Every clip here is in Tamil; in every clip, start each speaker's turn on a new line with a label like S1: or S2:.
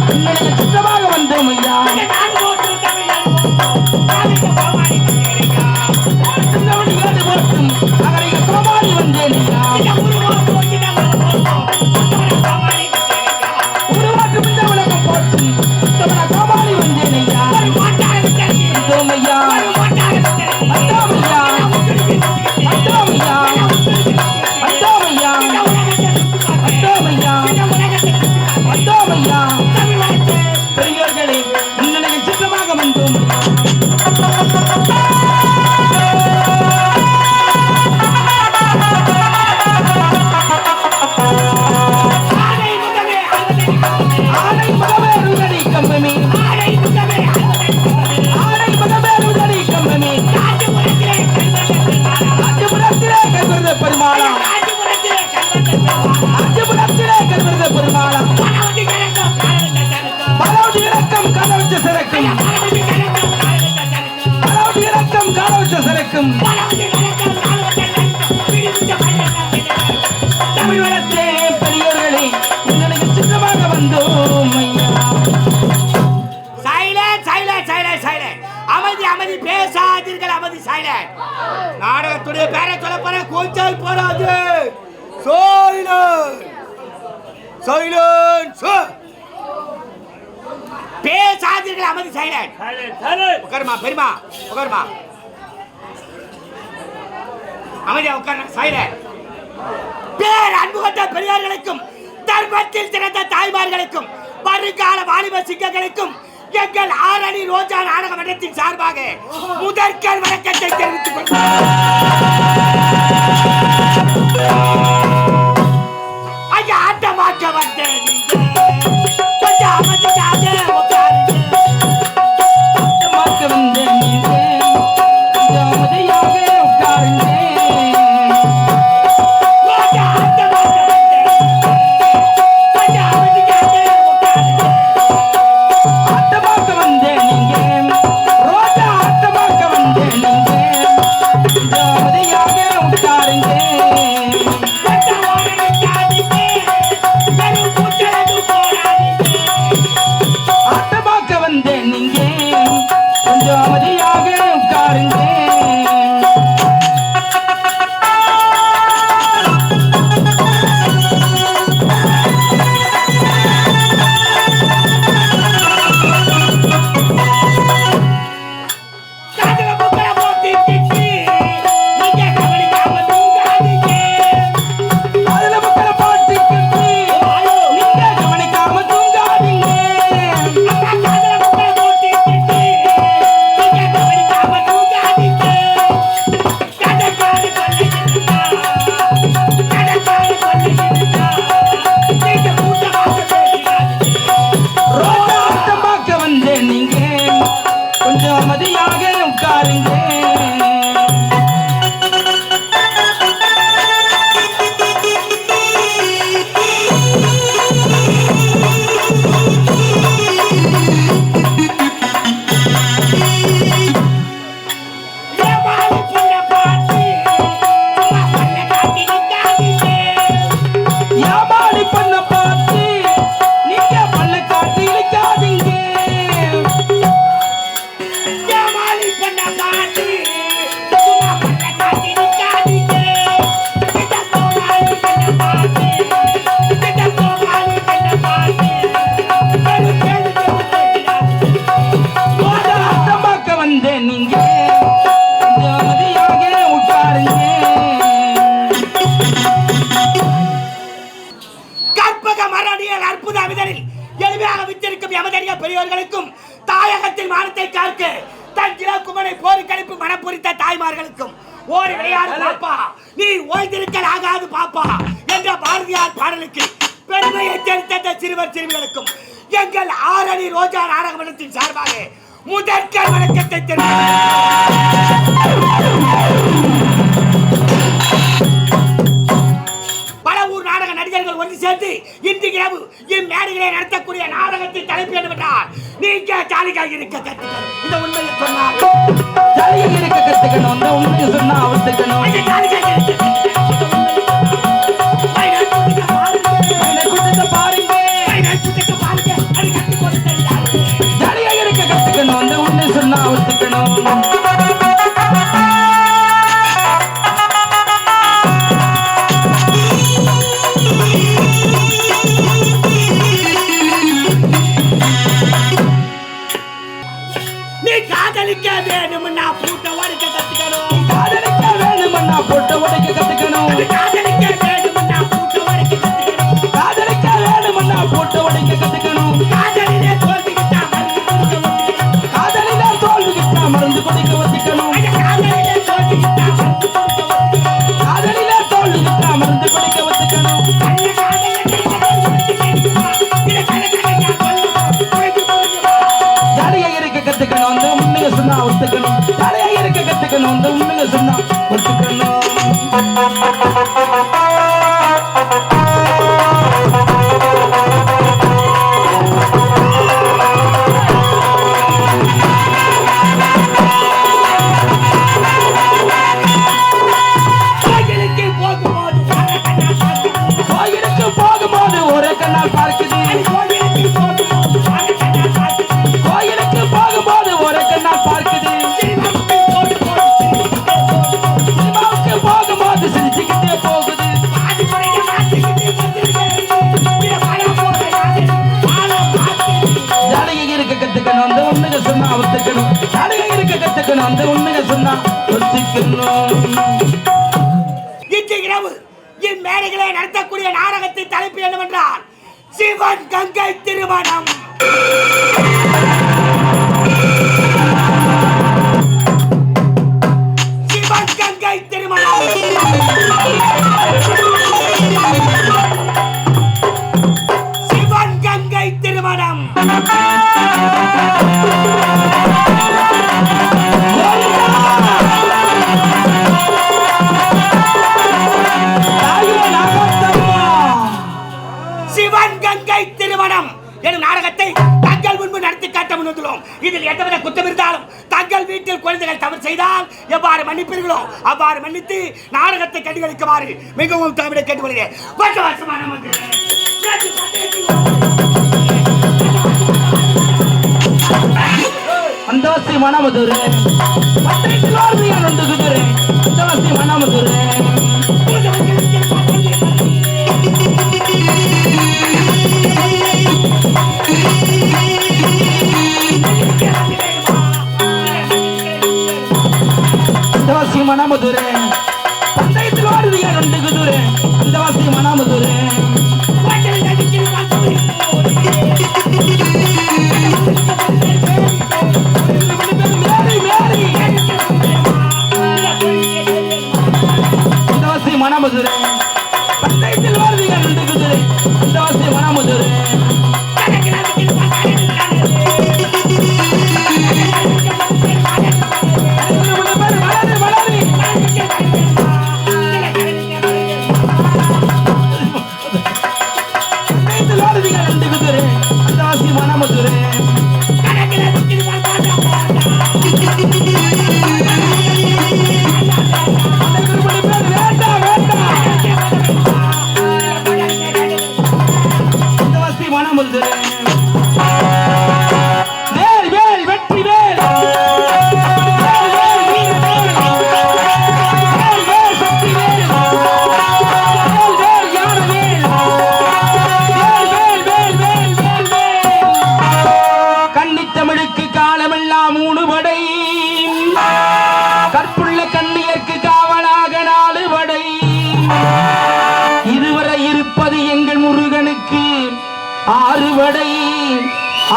S1: சுத்தமாக வந்தோம் ஐயா. கோமாளி வந்தேன் ஐயா. உருவாக்கு இந்த உலகம் போற்றும் கோமாளி வந்தேன் ஐயா. வந்தோம் ஐயா. வந்தோம் ஐயா. வந்தோம் ஐயா. வந்தோம் ஐயா. வந்தோம் ஐயா. வந்தோம் ஐயா. பெரியோர்களே, இன்னைக்கு சித்தமாக வந்தோம். பெரியோர்களே, இன்னைக்கு சித்தமாக வந்தோம்.
S2: அமைதி பேசாதீர்கள். அமைதி சைலண்ட். நாடகத்துடைய பேரை சொல்ல போற கூச்சல் போடாது. பேசாதீர்கள். அமைதி சைலண்ட். உட்காருமா பெரியமா, உட்காருமா. அமைதியா உட்காரு. சைலண்ட். பேர் அன்பு கொண்ட பெரியார்களுக்கும் தர்மத்தில் சிறந்த தாய்மார்களுக்கும் வருங்கால வாலிப சிங்கங்களுக்கும் எங்கள் ஆரணி ரோஜா நாடக மன்றத்தின் சார்பாக முதற்கல் வணக்கத்தை தெரிவித்துக் கொள்கிறேன். ஐயா, ஆட்டமாக்க வந்தேன். கொஞ்சம் அமைதியாக உட்காருங்க.
S1: ஆட்டமாக்க வந்தேன். கொஞ்சம் அமைதியாக உட்காருங்க.
S2: பெரியவர்களுக்கும் தாயகத்தில் மானத்தை காக்க தன் இளக்குமனை போருக்கணிப்பு மனப்பொறித்த தாய்மார்களுக்கும் ஓடி விளையாடு பாப்பா, நீ ஓய்ந்திருக்கல் ஆகாது பாப்பா என்ற பாரதியார் பாடலுக்கு பெருமையை தெரிந்த சிறுவர் சிறுமிகளுக்கும் எங்கள் ஆரணி ரோஜா நாடக மன்றத்தின் சார்பாக முதற்கல் வணக்கத்தை பல ஊர் நாடக நடிகர்கள் ஒன்று சேர்ந்து இன்று இரவு இம்மேடைகளை நடத்தக்கூடிய நாடகத்தின் தலைப்பு என்னவென்றால் நீங்க ஜாலியாக இருக்க கத்துக்கணும். இந்த உண்மையை சொன்னால்
S1: ஜாலியாக இருக்க கத்துக்கணும். இந்த உண்மையை சொன்னா அவத்துக்கணும்.
S2: பாருங்க
S1: காதலிக்க வேணுமன்னா போட்டு உடைக்க கத்துக்கணும். காதலிலே தோல்விக்கிட்டா மருந்து குடிக்க ஒத்திக்கணும். காதலிலே தோல்விக்கிட்டா மருந்து குடிக்க ஒத்திக்கணும். ஜாலியா இருக்க கத்துக்கணும். அந்த உண்மையை சொன்னா ஒத்துக்கணும். ஜாலியா இருக்க கத்துக்கணும். அந்த உண்மையை சொன்னா ஒத்துக்கணும். கோயிலுக்கு போகும்போது ஒரு கண்ணால் பார்க்குது. கோயிலுக்கு போகும்போது ஒரு கண்ணால் பார்க்குது. சினிமாவுக்கு போகும்போது சிரிச்சுக்கிட்டே போகுது. ஜாலியா இருக்க கத்துக்கணும். அந்த உண்மையை சொன்னா ஒத்துக்கணும். ஜாலியா இருக்க கத்துக்கணும். அந்த உண்மையை சொன்னா ஒத்துக்கணும்.
S2: இன்று இரவு இம்மேடைகளை நடத்தக்கூடிய நாடகத்தின் தலைப்பு என்னவென்றால் சிவன் கங்கை திருமணம். சிவன் கங்கை திருமணம். சிவன் கங்கை திருமணம். சிவன் கங்கை திருமணம் எனும் நாடகத்தை தங்கள் முன்பு நடத்தி காட்ட முன்வந்துள்ளோம். இதில் எந்தவித குற்றம் இருந்தாலும் தங்கள் வீட்டில் குழந்தைகள் தவறு செய்தால் எவ்வாறு மன்னிப்பீர்களோ அவ்வாறு மன்னித்து நாடகத்தை கண்டுகளிக்குமாறு மிகவும் தமிழை கேட்டுக்கொள்கிறேன்.
S1: அந்தவசி மனமதுரை குதிரை அந்தவசி மனமதுரை அந்தவாசி மனமதுரை பந்தயத்தில் ஓடுது ரெண்டு குதிரை அந்தவாசி மனமதுரை அந்தவாசி மனமதுரை பந்தயத்தில் ஓடுது ரெண்டு குதிரை அந்தவாசி மனமதுரை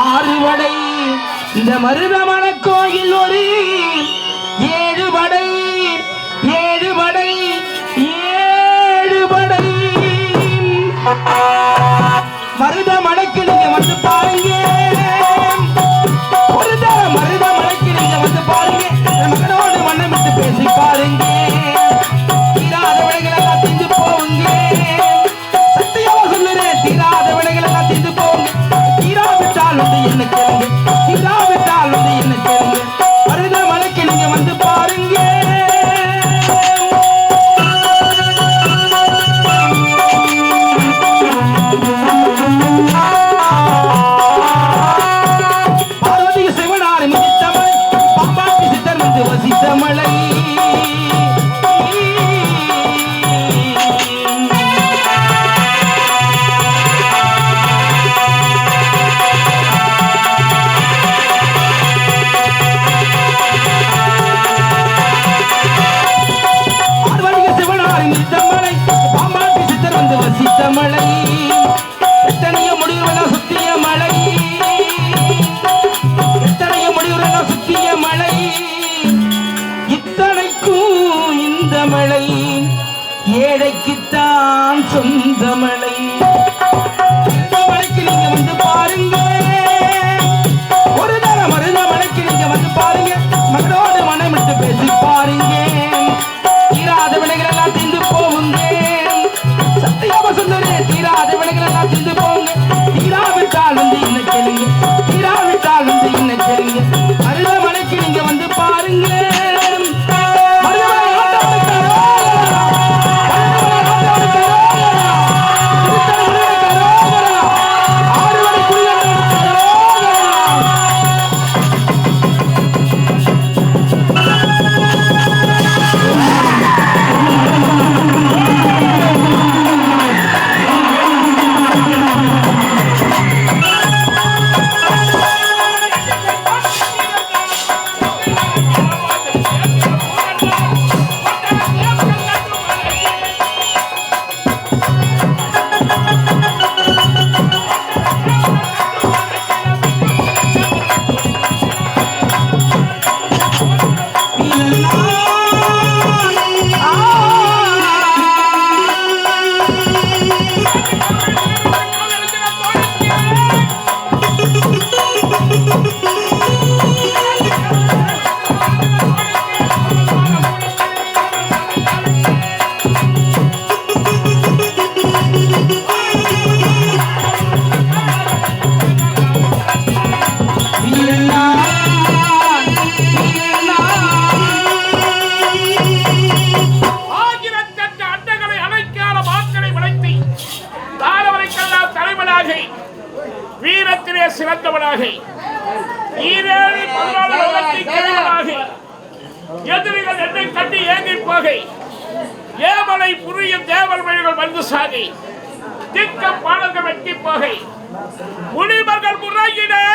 S1: ஆறுபடை இந்த மருதமன கோயில் ஒரு ஏழுபடை மருதமலைக்கு நீங்க வந்து பாருங்க. ஒரு தர மருதமலைக்கு நீங்க வந்து பாருங்க. மகனோடு மண்ணம் விட்டு பேசி பாருங்க. தீராத விடைகள் எல்லாம் திந்து போவுங்க. சத்தியமா சொல்லுறேன், தீராத விடைகள் எல்லாம் திந்து போவுங்க. தீராவிட்டால் வந்து என்ன கேளுங்க. தீராவிட்டால் வந்து என்ன கேளுங்க. மருதமலைக்கு நீங்க வந்து பாருங்க.
S3: வீரத்திலே சிறந்தவனாக ஈரேழு 14 வருடத்தை கெடுவனாக எதிரிகள் என்னை கண்டு ஏங்கி போகை ஏமலை புரியும் தேவர் வழிகள் வந்து சாகை திக்கம் பாலங்க வெட்டி போகை முனிவர்கள் முறையினே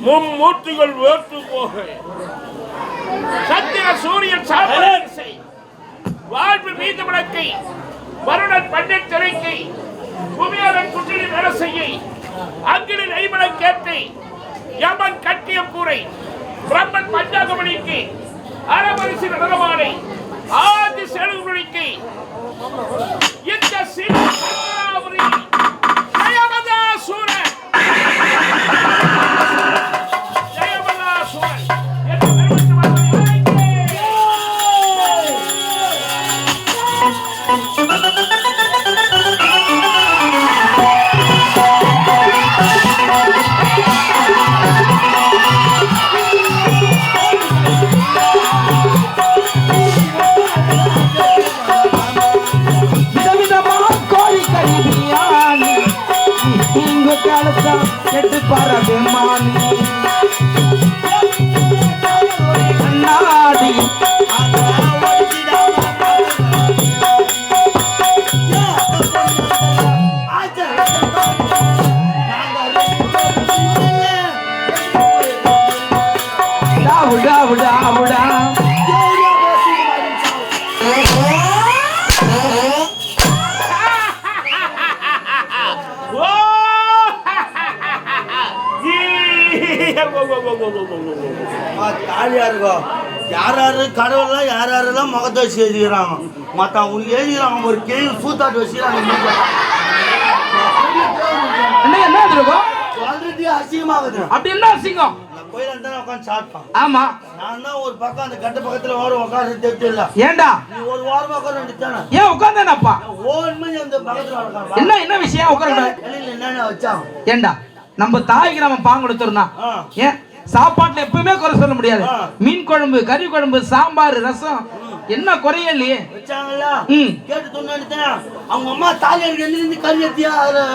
S3: மும்மூர்த்திகள் வேற்று போகை சந்திர சூரியன் சாப்பிட வாழ்வு மீது விளக்கை வருடன் பண்டிட் திரைக்கை குமியாரன் குட்டிலி வேலை செய்ய அங்கிலில் ஐமலை கேட்டை யமன் கட்டிய கூரை பிரம்மன் பஞ்சாகமணிக்கு அரவரிசி நடனமானை ஆதி செழுகுமணிக்கு இந்த சிவபுரி ஜெயமதா சூரன் ஜெயமதா சூரன் என்று தெரிவித்து
S1: கெட்டு பரவிமானி கண்ணாடி
S4: தாலியா இருக்கும் யாராரு கடவுள்லாம் யாரெல்லாம் முகத்தை வச்சு எழுதிக்கிறாங்க மற்ற உனக்கு எழுதிக்கிறாங்க ஒரு கேள்வி சூத்தாட்டு வச்சுக்கிறாங்க
S1: என்ன இருக்கும்
S4: ஆல்ரெடி அசிங்கமாகுது
S1: அப்படி என்ன அசிங்கம்
S4: கோயில இருந்தா உட்காந்து சாப்பிட்டான்
S1: ஆமா
S4: நான் தான் ஒரு பக்கம் அந்த கட்ட பக்கத்துல ஓரம் உட்காந்து தெரிஞ்சு இல்ல
S1: ஏண்டா
S4: நீ ஒரு வாரமா உட்கார வேண்டியதானே
S1: ஏன் உட்கார்ந்தேனப்பா
S4: ஓன்மணி அந்த பக்கத்துல உட்காந்து
S1: என்ன விஷயம் உட்கார
S4: என்னென்ன வச்சாங்க
S1: ஏண்டா நம்ம தாய்க்கு நம்ம பாங்கு கொடுத்துருந்தா ஏன் சாப்பாட்டுல எப்பவுமே குறை சொல்ல முடியாது மீன் குழம்பு கறி குழம்பு சாம்பார் ரசம் என்ன குறையே இல்லையே
S4: வச்சாங்கல்ல கேட்டு சொன்னா அவங்க அம்மா தாலி எனக்கு எந்திரிந்து கறி எடுத்தியா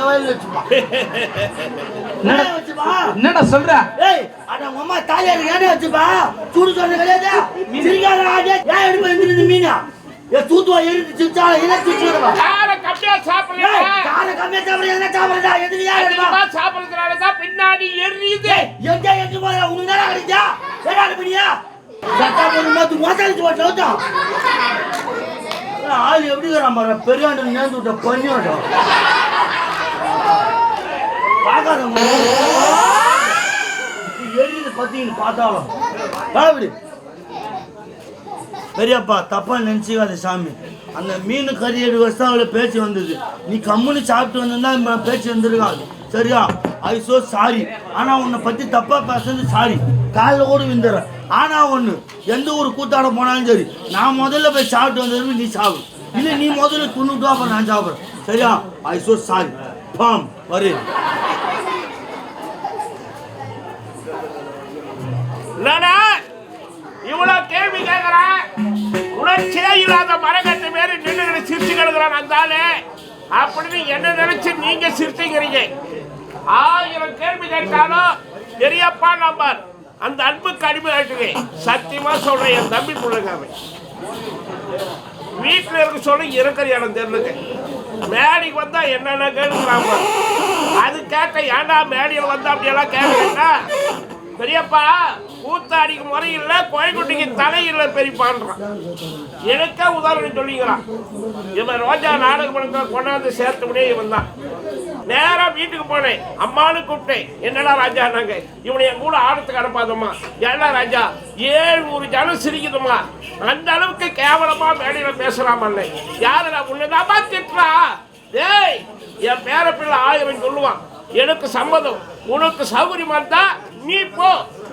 S4: வயல் வச்சுப்பான்
S1: என்னடா சொல்ற
S4: ஏய் அட உங்க அம்மா தாலி எனக்கு ஏன் வச்சுப்பா சூடு சொன்ன கிடையாது சிரிக்காத ஆஜே ஏன் எடுப்ப எந்திரிந்து மீனா ஏ தூத்துவா எரிந்து சிச்சால என்ன சிச்சுறவா
S3: கார கம்மியா சாப்பிடுங்க
S4: கார கம்மியா சாப்பிடுங்க என்ன சாப்பிடுறா எதுக்கு யார் எடுப்பா
S3: சாப்பிடுறதுனால தான் பின்னாடி எரியுது
S4: எங்க எங்க போற உனக்கு நேரா கிடைச்சா ஏடா அனுப்பினியா சட்டா போற மாதிரி மோசடிச்சு போட்டா ஆள் எப்படி நம்ம பெரியாண்டு நேர்ந்து விட்ட பண்ணியோட பார்க்காத எரியுது பத்தின்னு பார்த்தாலும் அப்படி பெரியப்பா தப்பா நினைச்சுக்காத சாமி அந்த மீன் கறி எடுக்க வச்சு தான் அவளை பேச்சு வந்தது நீ கம்முன்னு சாப்பிட்டு வந்திருந்தா பேச்சு வந்துருக்காது சரியா ஐ சோ சாரி ஆனா உன்னை பத்தி தப்பா பேசுறது சாரி காலில் கூட விந்துடுறேன் ஆனா ஒண்ணு எந்த ஒரு கூத்தாட போனாலும் சரி நான் முதல்ல போய் சாப்பிட்டு வந்தது நீ சாப்பிடு இல்லை நீ முதல்ல துண்ணுட்டா அப்ப நான் சாப்பிட்றேன் சரியா ஐ சோ சாரி பாம் வரு
S3: இவ்வளவு கேள்வி கேட்கிறான் உணர்ச்சியே இல்லாத மரக்கட்டு மேல நின்று சிரிச்சு கிடக்குறான் அந்த ஆளு அப்படின்னு என்ன நினைச்சு நீங்க சிரிச்சுக்கிறீங்க 1000 கேள்வி கேட்டாலும் பெரியப்பா நம்பர் அந்த அன்புக்கு அடிமை ஆயிட்டு சத்தியமா சொல்றேன் என் தம்பி பிள்ளைங்க வீட்டுல இருக்க சொல்ல இருக்கிற இடம் தெரியலுங்க மேடைக்கு வந்தா என்னென்ன கேட்கிறாங்க அது கேட்க ஏன்டா மேடையில் வந்தா அப்படியெல்லாம் கேட்கறா பெரியப்பா கூத்தாடிக்கு முறை இல்லை கோயக்குட்டிக்கு தலை இல்லை பெரியப்பான்றான் எனக்கே உதாரணம் சொல்லிக்கிறான் இவன் ரோஜா நாடக படத்தை கொண்டாந்து சேர்த்து முடியே இவன் தான் நேராக வீட்டுக்கு போனேன் அம்மானு கூப்பிட்டேன் என்னடா ராஜா நாங்க இவனை என் கூட ஆடத்துக்கு அனுப்பாதம்மா ஏன்னா ராஜா 700 ஜனம் சிரிக்குதுமா அந்த அளவுக்கு கேவலமா மேடையில பேசுறாமல்ல யாருடா உன்னதாமா திட்டுறா டேய் என் பேர பிள்ளை 1000 சொல்லுவான் எனக்கு சம்மதம் உனக்கு சௌகரியமா இருந்தா நீ போ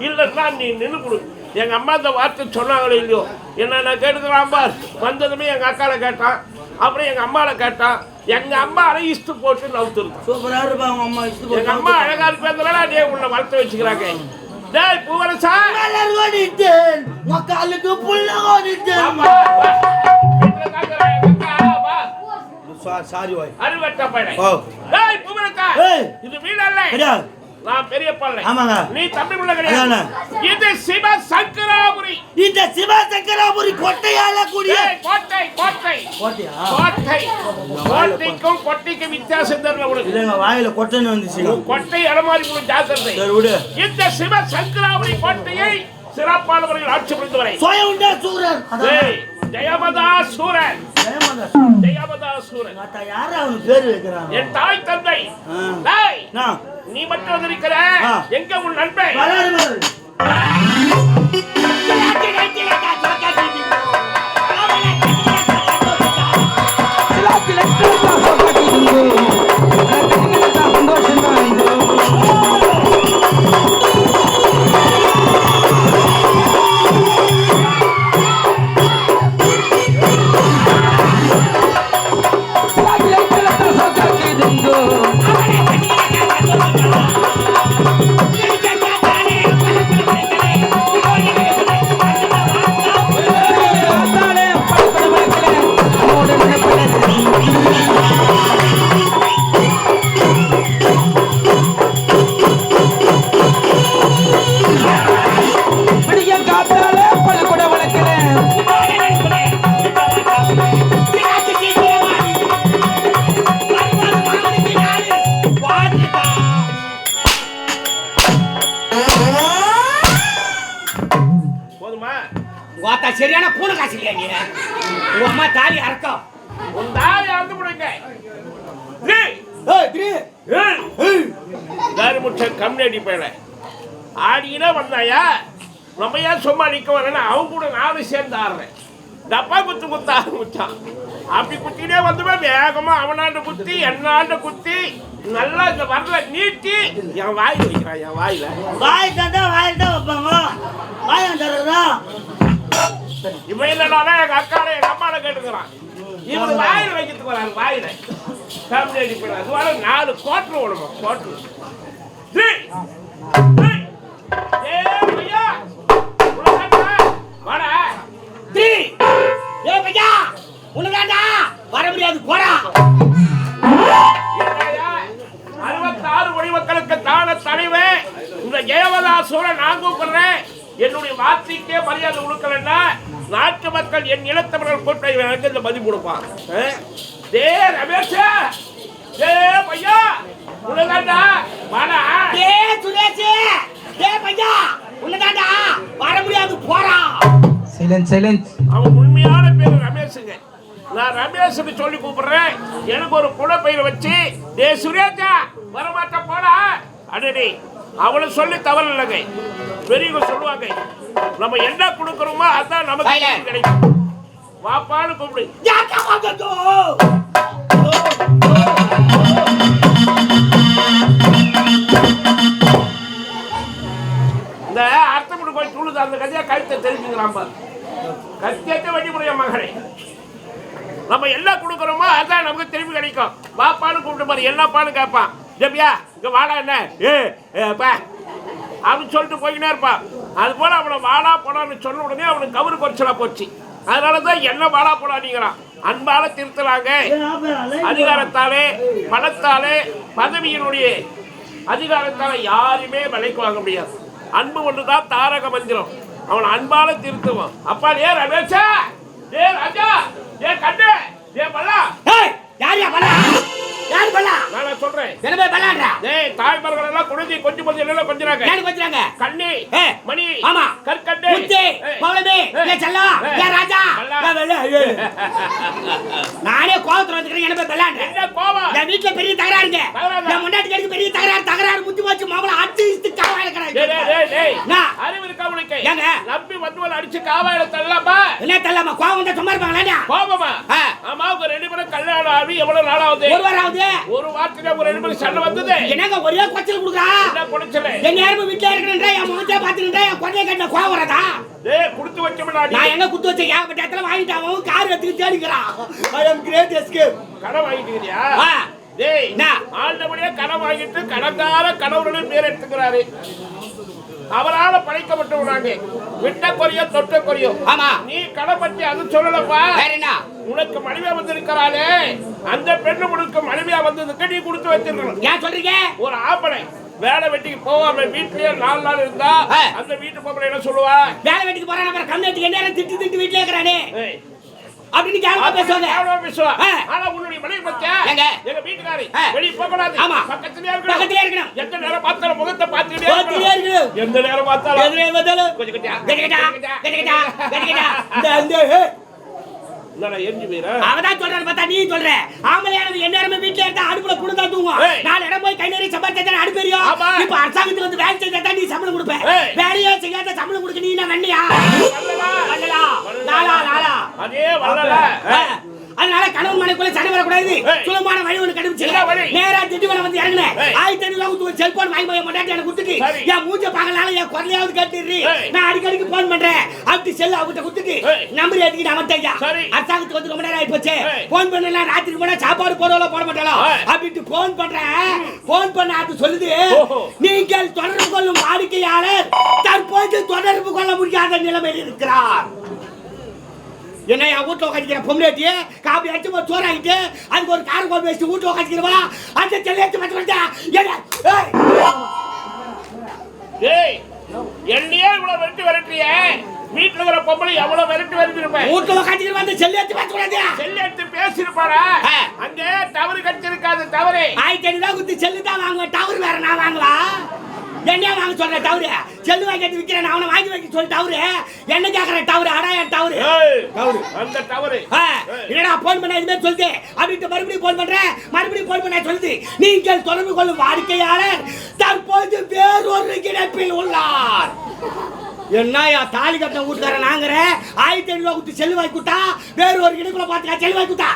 S3: இல்லைன்னா நீ நின்று கொடு எங்க அம்மா இந்த வார்த்தை சொன்னாங்களே இல்லையோ என்ன நான் கேட்டுக்கிறான் பார் வந்ததுமே எங்க அக்கால கேட்டான் அப்புறம் எங்க அம்மால கேட்டான் எங்க அம்மா இஷ்டு போட்டு நவுத்துருக்கு
S4: சூப்பரா இருப்பாங்க அம்மா
S3: எங்க அம்மா அழகா இருப்பதுனால அதே உன்னை வளர்த்து வச்சுக்கிறாங்க டேய் பூவரசா
S4: மக்களுக்கு புள்ள சாரி வாய்
S3: அறுவட்ட பையன் டேய் பூவரசா இது வீடு அல்ல
S4: கிடையாது.
S3: நான் பெரிய பிள்ளை.
S4: ஆமாங்க.
S3: நீ தம்பி பிள்ளை கிடையாது. இது சிவ சங்கராபுரி.
S4: இந்த சிவசங்கராபுரி கோட்டையால கூடிய
S3: கோட்டை கோட்டை
S4: கோட்டையா?
S3: கோட்டை. கோட்டைக்கும் கொட்டைக்கும் வித்தியாசம் தெரியல உனக்கு.
S4: இல்லங்க வாயில கொட்டைன்னு வந்துச்சு.
S3: கொட்டை அலமாரி போய் ஜாக்கிரதை.
S4: சரி விடு.
S3: இந்த சிவ சங்கராபுரி கோட்டையை சிறப்பானவர்கள் ஆட்சி புரிந்து வரை
S4: சோயவுண்டா சூரன்.
S3: ஜெயபதா சூரன்.
S4: ஜெயமதா.
S3: ஜெயபதா சூரன்.
S4: அத்தா யாரா அவன் பேர் வைக்கறான்?
S3: என் தாய் தந்தை. டேய் நீ மட்டும் வந்திருக்கிற. எங்க உன் நண்பன்?
S4: வராரு.
S2: சரியான பூனை காசு இல்லையா நீ? உங்க அம்மா தாலி அறக்கம்.
S3: உன் தாலி அறுத்து போடுங்க. கருமுட்ட கம்யூனிட்டி பேல ஆடினா வந்தாயா? நம்ம ஏன் சும்மா நிக்க வரேன்னா அவங்க கூட நானும் சேர்ந்து ஆடுறேன். டப்பா குத்து குத்த ஆரம்பிச்சான். அப்படி குத்தினே வந்துமே வேகமா அவனாண்ட குத்தி என்னாண்ட குத்தி நல்லா இந்த வரல நீட்டி என் வாயில் வைக்கிறான். என் வாயில
S4: வாய் தந்தா வாயில் தான் வைப்பாங்க. வாய் தரதா
S3: இவன் இல்லைனாலே எங்க அக்கால எங்க அம்மால கேட்டுக்கிறான். இவன் வாயில் வைக்கிறதுக்கு வராது. வாயில கம்யூனிட்டி பேல அது வர 4 கோட்டர் ஓடுவோம். கோட்டர்
S2: வர முடியாது போடா.
S3: 66 கோடி மக்களுக்கு தான தலைவே இந்த ஜெயவதா சூரன் நான் கூப்பிடுறேன். என்னுடைய வார்த்தைக்கே மரியாதை கொடுக்கலன்னா நாட்டு மக்கள் என் இனத்தவர்கள் கூட்ட எனக்கு இந்த மதிப்பு கொடுப்பான். டே ரமேஷ், டே பையா உனதாண்டா வாடா.
S2: டே சுரேஷ், டே பையா உனதாண்டா வர முடியாது போடா.
S1: Silence silence.
S3: அவன் உண்மையான பேரு ரமேஷுங்க. நான் ரமேஷுக்கு சொல்லி கூப்பிடுறேன். எனக்கு ஒரு குலப்பெயரை வச்சு டே சுரேஷா வரமாட்ட போடா. அடடே அவளை சொல்லி தவறு இல்லைங்க. பெரியவங்க சொல்லுவாங்க நம்ம என்ன கொடுக்குறோமோ அதான் நமக்கு கிடைக்கும். வாப்பான்னு கூப்பிடு. இந்த அர்த்தமுடி போய் துளுது அந்த கதையா கழுத்தை தெரிஞ்சுக்கிறான் பாரு. கத்தியத்தை வெட்டி முடியும் மகனே. நம்ம என்ன கொடுக்குறோமோ அதான் நமக்கு திரும்பி கிடைக்கும். வாப்பான்னு கூப்பிட்டு பாரு. என்னப்பான்னு கேட்பான். ஜப்பியா இங்க வாடா என்ன ஏப்பா அப்படின்னு சொல்லிட்டு போய்கிட்டே இருப்பான். அது போல அவனை வாடா போடான்னு சொன்ன உடனே அவனுக்கு கவுரு குறைச்சலா போச்சு. அதனாலதான் என்ன வாடா போடாதீங்கிறான். அன்பால திருத்துறாங்க. அதிகாரத்தாலே பணத்தாலே பதவியினுடைய அதிகாரத்தாலே யாருமே விலைக்கு வாங்க முடியாது. அன்பு ஒன்றுதான் தாரக மந்திரம். அவன் அன்பால திருத்துவான். அப்பா ஏ ரமேஷா, ஏ ராஜா, ஏ கண்ணு, ஏ பல்லா.
S2: யாரியா பல்லா? யார் பல்லா?
S3: நான் சொல்றேன்.
S2: என்னவே பல்லான்றா?
S3: டேய் தாய்மார்கள் எல்லாம் குழந்தை கொஞ்சம் கொஞ்சம் எல்லாம் கொஞ்சறாங்க.
S2: யாரு கொஞ்சறாங்க?
S3: கண்ணி, மணி,
S2: ஆமா,
S3: கற்கண்டே,
S2: முத்து, பௌலமே, ஏ செல்லா, ஏ ராஜா, ஏ வெள்ள. நானே கோவத்துல வந்துக்கிறேன். என்னவே பல்லான்ற? என்ன கோவம்? என் வீட்ல பெரிய தகராறுங்க. என் முன்னாடி கடிக்கு பெரிய தகராறு முத்தி போச்சு. மாமல அடிச்சு இஸ்து காவாயில கறாங்க.
S3: டேய் டேய் அறிவு இருக்கா உனக்கு? ஏங்க நம்பி வந்தவள அடிச்சு காவாயில தள்ளலாமா?
S2: என்ன தள்ளலாமா? கோவம் வந்தா சும்மா இருப்பாங்களா? கோவமா?
S3: ஆமா உங்க ரெண்டு பேரும் கல்யாணம் ஆகி எவ்வளவு நாள் ஆகுது?
S2: ஒரு வாரம் ஆகுது.
S3: ஒரு வாரத்துல ஒரு ரெண்டு பேரும் சண்டை வந்தது.
S2: என்னங்க ஒரே கொச்சல் குடுக்குறா? என்ன கொச்சல்? என் நேரமா வீட்ல இருக்கறேன்றா என் முகத்தை பாத்துக்கிட்டா என் கொட்டைய கட்ட கோவம் வரதா? டேய் குடுத்து வச்சோம்டா. நான் என்ன குடுத்து வச்ச? ஏகப்பட்ட இடத்துல வாங்கிட்டான். அவன் கார் எடுத்து தேடிக்கறான். ஐ அம் கிரேட் எஸ்கேப். கடன் வாங்கிட்டீங்கயா? டேய் நான் ஆண்டவனே கடன் வாங்கிட்டு கடங்கார கடவுளே பேர் எடுத்துக்கறாரு.
S3: அவரால படைக்கப்பட்டவங்க நாங்க. விட்ட குறையோ தொட்ட குறையோ.
S2: ஆமா.
S3: நீ கடை பற்றி அது சொல்லலப்பா.
S2: வேற என்ன?
S3: உனக்கு மனைவியா வந்திருக்கிறாளே அந்த பெண்ணு உனக்கு மனைவியா வந்ததுக்கு நீ கொடுத்து வச்சிருக்கணும்.
S2: ஏன் சொல்றீங்க?
S3: ஒரு ஆம்பளை வேலை வெட்டிக்கு போகாம வீட்லயே 4 நாள் இருந்தா அந்த வீட்டு பொம்பளை என்ன சொல்லுவா?
S2: வேலை வெட்டிக்கு போறான் அப்புறம் கம்யூனிட்டி என்ன திட்டு திட்டு வீட்லயே இருக்கறானே அப்படின்னு கேவலமா பேசுவாங்க.
S3: கேவலமா பேசுவா. ஆனா உன்னுடைய மனைவி பத்தியா எங்க வீட்டுக்காரி வெளிய போக கூடாது.
S2: ஆமா.
S3: பக்கத்துலயே
S2: இருக்கணும்.
S3: எந்த நேரம் பார்த்தாலும் முகத்தை பார்த்துட்டே இருக்கணும். எந்த நேரம் பார்த்தாலும் கொஞ்சம் எரிஞ்சு போயிரு.
S2: அவதான் சொல்றாரு பார்த்தா நீ சொல்ற. ஆம்பளையானது என்ன நேரமே வீட்ல இருந்தா அடுப்புல புடுதா தூங்கும். 4 இடம் போய் கை நிறைய சம்பாதிச்சா அடுப்பேரியும். இப்ப அரசாங்கத்துல வந்து வேலை செஞ்சா நீ சம்பளம் கொடுப்ப. வேலையே செய்யாத சம்பளம் கொடுக்க நீ என்ன வெண்ணியா? லாலா
S3: அதே வரல.
S2: அதனால கணவன் மனைக்குள்ள சண்டை வரக்கூடாது. சுலமான வழி ஒன்று கண்டுபிடிச்சு நேரா திட்டுவன வந்து இறங்குனேன். 1500 ரூபாய் செல்போன் வாங்கி போய் மாட்டாட்டி எனக்கு கொடுத்துட்டு என் மூஞ்ச பார்க்கலால என் குரலையாவது கேட்டுறீ. நான் அடிக்கடிக்கு போன் பண்றேன். அப்படி செல்ல அவகிட்ட கொடுத்துட்டு நம்பர் எடுத்துக்கிட்டு அவன்டையா அரசாங்கத்துக்கு வந்து ரொம்ப நேரம் ஆகி போச்சு. போன் பண்ணலாம் ராத்திரி போனா சாப்பாடு போடவோ போட மாட்டாளோ அப்படின்ட்டு போன் பண்றேன். போன் பண்ண அது சொல்லுது நீங்கள் தொடர்பு கொள்ளும் வாடிக்கையாளர் தற்போது தொடர்பு கொள்ள முடியாத நிலைமையில் இருக்கிறார். என்ன என் வீட்டுல உட்காந்துக்கிற பொம்மையாட்டி காப்பி அடிச்சு ஒரு சோறு ஆகிட்டு அதுக்கு ஒரு கார் கோல் வச்சு வீட்டுல உட்காந்துக்கிறவா அந்த செல்லியாச்சு மற்ற
S3: என்னையே இவ்வளவு விரட்டிய வீட்டுல இருக்கிற பொம்பளை எவ்வளவு விரட்டி இருப்பேன்.
S2: வீட்டுல உட்காந்துக்கிற வந்து செல்லியாச்சு பேசக்கூடாது.
S3: செல்லியாச்சு பேசிருப்பாரா? அங்கே தவறு கட்டிருக்காது. தவறு
S2: 1500 ரூபாய் குத்தி செல்லுதான் வாங்குவேன். டவர் வேற நான் வாங்கலா? என்ன வாங்க சொல்ற டவரு? செல்லு வாங்கிட்டு விற்கிறேன் அவனை வாங்கி வைக்க சொல்லி டவரு என்ன கேட்கற டவரு? அடாயா டவரு
S3: அந்த டவரு
S2: என்னடா போன் பண்ண இதுமே சொல்லுது அப்படின்ட்டு மறுபடியும் போன் பண்றேன். மறுபடியும் போன் பண்ண சொல்லுது நீங்கள் தொடர்பு கொள்ளும் வாடிக்கையாளர் தற்போது வேறொரு இணைப்பில் உள்ளார். என்னையா தாலி கட்டின வீட்டுக்காரன் நாங்கிற 1500 ரூபாய் கொடுத்து செல்லு வாங்கி கொடுத்தா வேற ஒரு இணைப்புல பாத்துக்கா செல்லு வாங்கி கொடுத்தா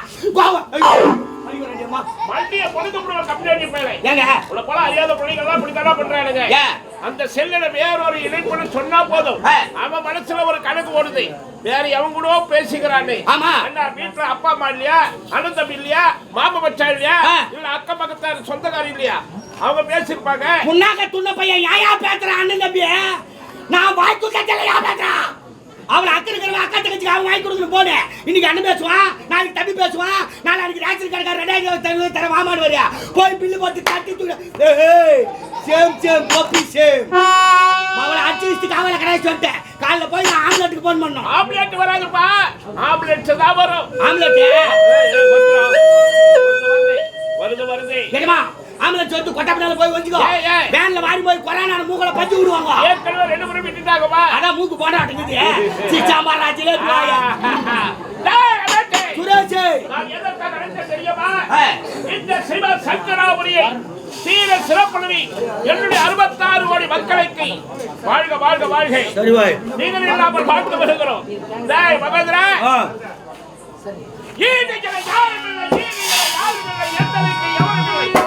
S3: அந்த செல்லுல வேற ஒரு இணைப்புன்னு சொன்னா போதும் அவன் மனசுல ஒரு கணக்கு ஓடுது. வேற எவன் கூட பேசிக்கிறானே. வீட்டுல அப்பா அம்மா இல்லையா? அண்ணன் தம்பி இல்லையா? மாமா மச்சான் இல்லையா? இல்ல அக்கம் பக்கத்தார் சொந்தக்காரி இல்லையா? அவங்க பேசிருப்பாங்க.
S2: புண்ணாக்க துண்ண பையன் யாயா பேசுறான் அண்ணன் தம்பி? நான் வாய்க்கு கட்டல யா பேசுறான். அவன் அக்கறை இருக்கிறவன் அக்கா தங்கச்சி அவன் வாங்கி கொடுக்கணும் போடு. இன்னைக்கு அண்ணன் பேசுவான், நாளைக்கு தம்பி பேசுவான், நாளைக்கு ரேஷன் கடைக்கார 2000 தர மாமாடு வரியா போய் பில்லு போட்டு கட்டி தூக்க. சேம் கோபி சேம் அவளை அடிச்சு காவல கடையை சொல்லிட்டேன். காலைல போய் நான் ஆம்லெட்டுக்கு போன் பண்ணோம்.
S3: ஆம்லெட் வராதுப்பா. ஆம்லெட் தான் வரும்.
S2: ஆம்லெட்
S3: வருது
S2: தெரியுமா? ஆம்லெட் சொல்லிட்டு கொட்டப்பனால போய் வச்சுக்கோ. வேன்ல வாரி போய் கொரோனா மூக்கல பஞ்சு விடுவாங்க.
S3: ஏற்கனவே 2 முறை விட்டுட்டாங்கப்பா.
S2: அதான் மூக்கு போடாட்டுங்குது. சீச்சாமாரா ஜிலேபி வாயா. சுரேஷ்
S3: நான் எதற்காக நினைச்சேன் தெரியுமா? இந்த சிவ சங்கராபுரியை சீர சிறப்புணவி என்னுடைய 66 கோடி மக்களுக்கு வாழ்க வாழ்க வாழ்க.
S4: சரி பாய்.
S3: நீங்கள் இல்லாமல் வாழ்ந்து வருகிறோம். டேய் மகேந்திரா. ஈடிக்கிற யாரும் இல்லை. எத்தனைக்கு எவரும் இல்லை.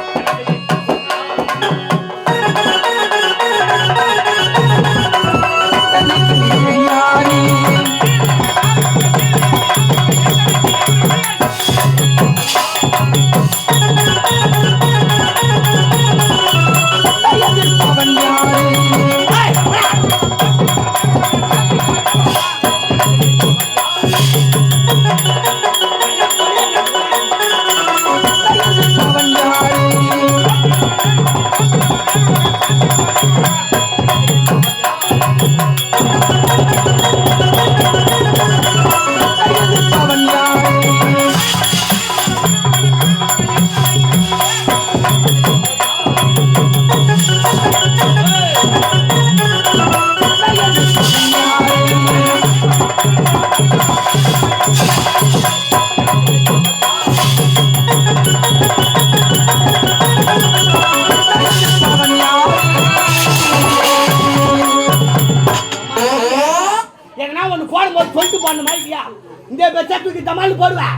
S2: இந்த பெச்சத்துக்கு தமால் போடுவேன்.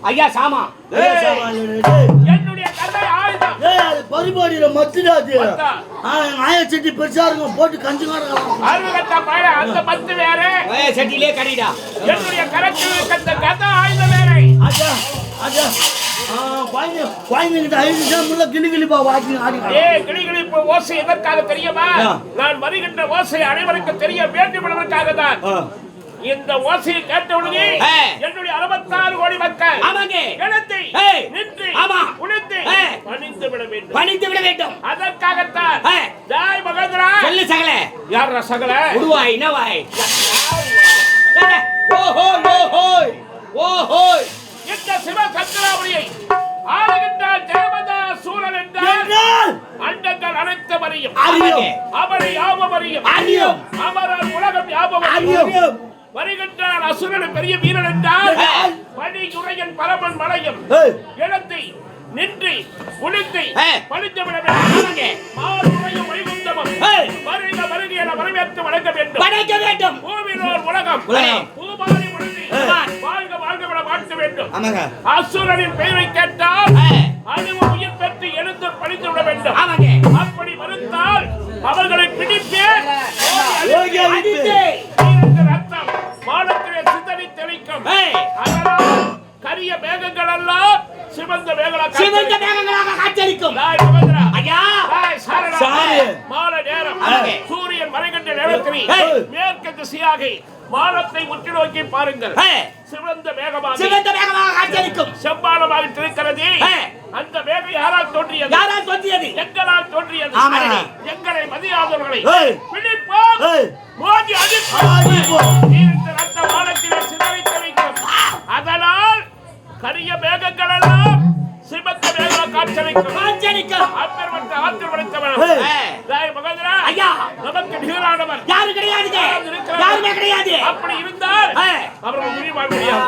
S2: ஐயா சாமா என்னுடைய கதை ஆயுதம்.
S4: அது பரிபாடியில மத்துடாது. ஆயச்சட்டி பெருசா இருக்கும் போட்டு கஞ்சிமாரம்
S3: அந்த மத்து வேற
S2: சட்டிலே கடிடா.
S3: என்னுடைய கரத்தில் கதை ஆயுதம் வேற.
S4: அஜா அஜா குழந்தைங்கிட்ட ஐந்து முள்ள கிளிப்பா வாக்கிங் ஆடி
S3: கிளிகளிப்பு ஓசை எதற்காக தெரியுமா? நான் வருகின்ற ஓசை அனைவருக்கும் தெரிய வேண்டும் என்பதற்காக தான். இந்த ஓசையை கேட்டவுடனே என்னுடைய 66 கோடி மக்கள் இடத்தை நின்று உணர்ந்து பணிந்து விட வேண்டும். அதற்காகத்தான் ஜாய் மகேந்திரா.
S2: சொல்லு சகல.
S3: யார் சகல?
S2: உடுவாய் நவாய். ஓஹோய் ஓஹோய் ஓஹோய்.
S3: இந்த சிவ சந்திராவளியை ஆளுகின்ற தேவதா சூரன் என்றால் அண்டங்கள் அனைத்தும் அறியும். அவரை யாவும் அறியும். அமரர் உலகம் யாவும் அறியும். வருகின்றான் அசுரன் பெரிய வீரன் என்றால் பணியுரையன் பரமன் மலையும் இடத்தை நின்று உளுத்தி பணித்து விட வேண்டும். மாறுரையும் வைகுந்தமும் வருக வருக என வரவேற்று வணங்க வேண்டும். பூமியிலோர் உலகம் பூமாரி உணர்ந்து வாழ்க வாழ்க விட வாழ்த்த வேண்டும். அசுரனின் பெயரை கேட்டால் அணுவு உயிர் பெற்று எழுந்து பணித்து விட வேண்டும். அப்படி மறுத்தால் அவர்களை பிடிப்பேன். ரத்தம் வானத்திலே சிதறி தெளிக்கும். அதனால் கரிய மேகங்கள் எல்லாம் சிவந்த மேகங்களாக காட்சியளிக்கும். மாலை நேரம் சூரியன் மறைகின்ற நேரத்தில் மேற்கு திசையாக வானத்தை உற்று நோக்கி பாருங்கள். சிவந்த மேகமாக காட்சியளிக்கும். செவ்வானமாக இருக்கிறது. அந்த மேகம் யாரால் தோன்றியது? எங்களால் தோன்றியது. எங்களை மதியாதவர்களை பிடிப்போம், மோதி அடிப்போம். ரத்த வானத்திலே சிதறி தெளிக்கும். அதனால் கரிய மேகங்கள் எல்லாம் சிவந்த மேகங்களாக காட்சியளிக்கும். அப்பேற்பட்ட ஆற்றல் படைத்தவன் மகேந்திரா நமக்கு நிகரானவர்
S2: யாரும் கிடையாது.
S3: அப்படி இருந்தால் அவர்கள் உயிர் வாழ முடியாது.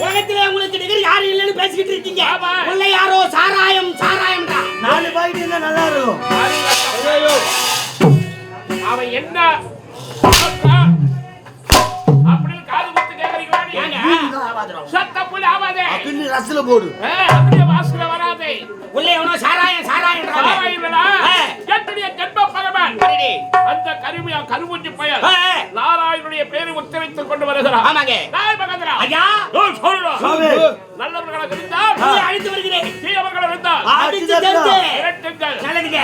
S2: உலகத்திலே உங்களுக்கு நிகர் யாரும் இல்லைன்னு பேசிக்கிட்டு இருக்கீங்க. உள்ள யாரோ சாராயம் தான்.
S4: 4 பாக்கெட் இருந்தா நல்லா இருக்கும்.
S3: அவன் என்ன அப்படி காது குத்து கேக்குறீங்களா? சத்தம் புள்ள ஆவாதே.
S4: அப்படி ரசல போடு.
S3: அப்படியே வாசனை வராதே.
S2: உள்ளே எவனோ சாராயம்
S3: இல்லடா. எத்தனைய ஜென்ம பகவான் அந்த கருமுஞ்சி பெயர் நாராயணனுடைய பேரை உச்சரித்துக் கொண்டு வருகிறார். நாய் மகேந்திரா
S2: ஐயா
S3: நல்லவர்களாக இருந்தால்
S2: அழைத்து வருகிறேன்.
S3: தீயவர்களாக இருந்தால்
S2: அடித்து தடுத்து
S3: இரட்டுங்கள்.
S2: நல்லதுங்க.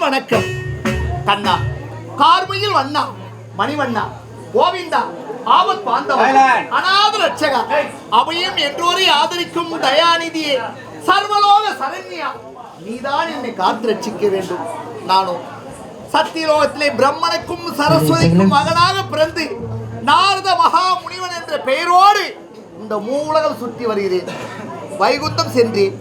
S5: வணக்கம். கண்ணா, கார்மையில் வண்ணா, மணிவண்ணா, கோவிந்தா, ஆபத் பாந்தவா, அநாத ரட்சகா, அபயம் என்றோரை ஆதரிக்கும் தயாநிதியே, சர்வலோக சரண்யா, நீதான் என்னை காத்து ரட்சிக்க வேண்டும். நானும் சத்தியலோகத்திலே பிரம்மனுக்கும் சரஸ்வதிக்கும் மகனாக பிறந்து நாரத மகா முனிவன் என்ற பெயரோடு இந்த மூலகம் சுற்றி வருகிறேன். வைகுந்தம் சென்றேன்,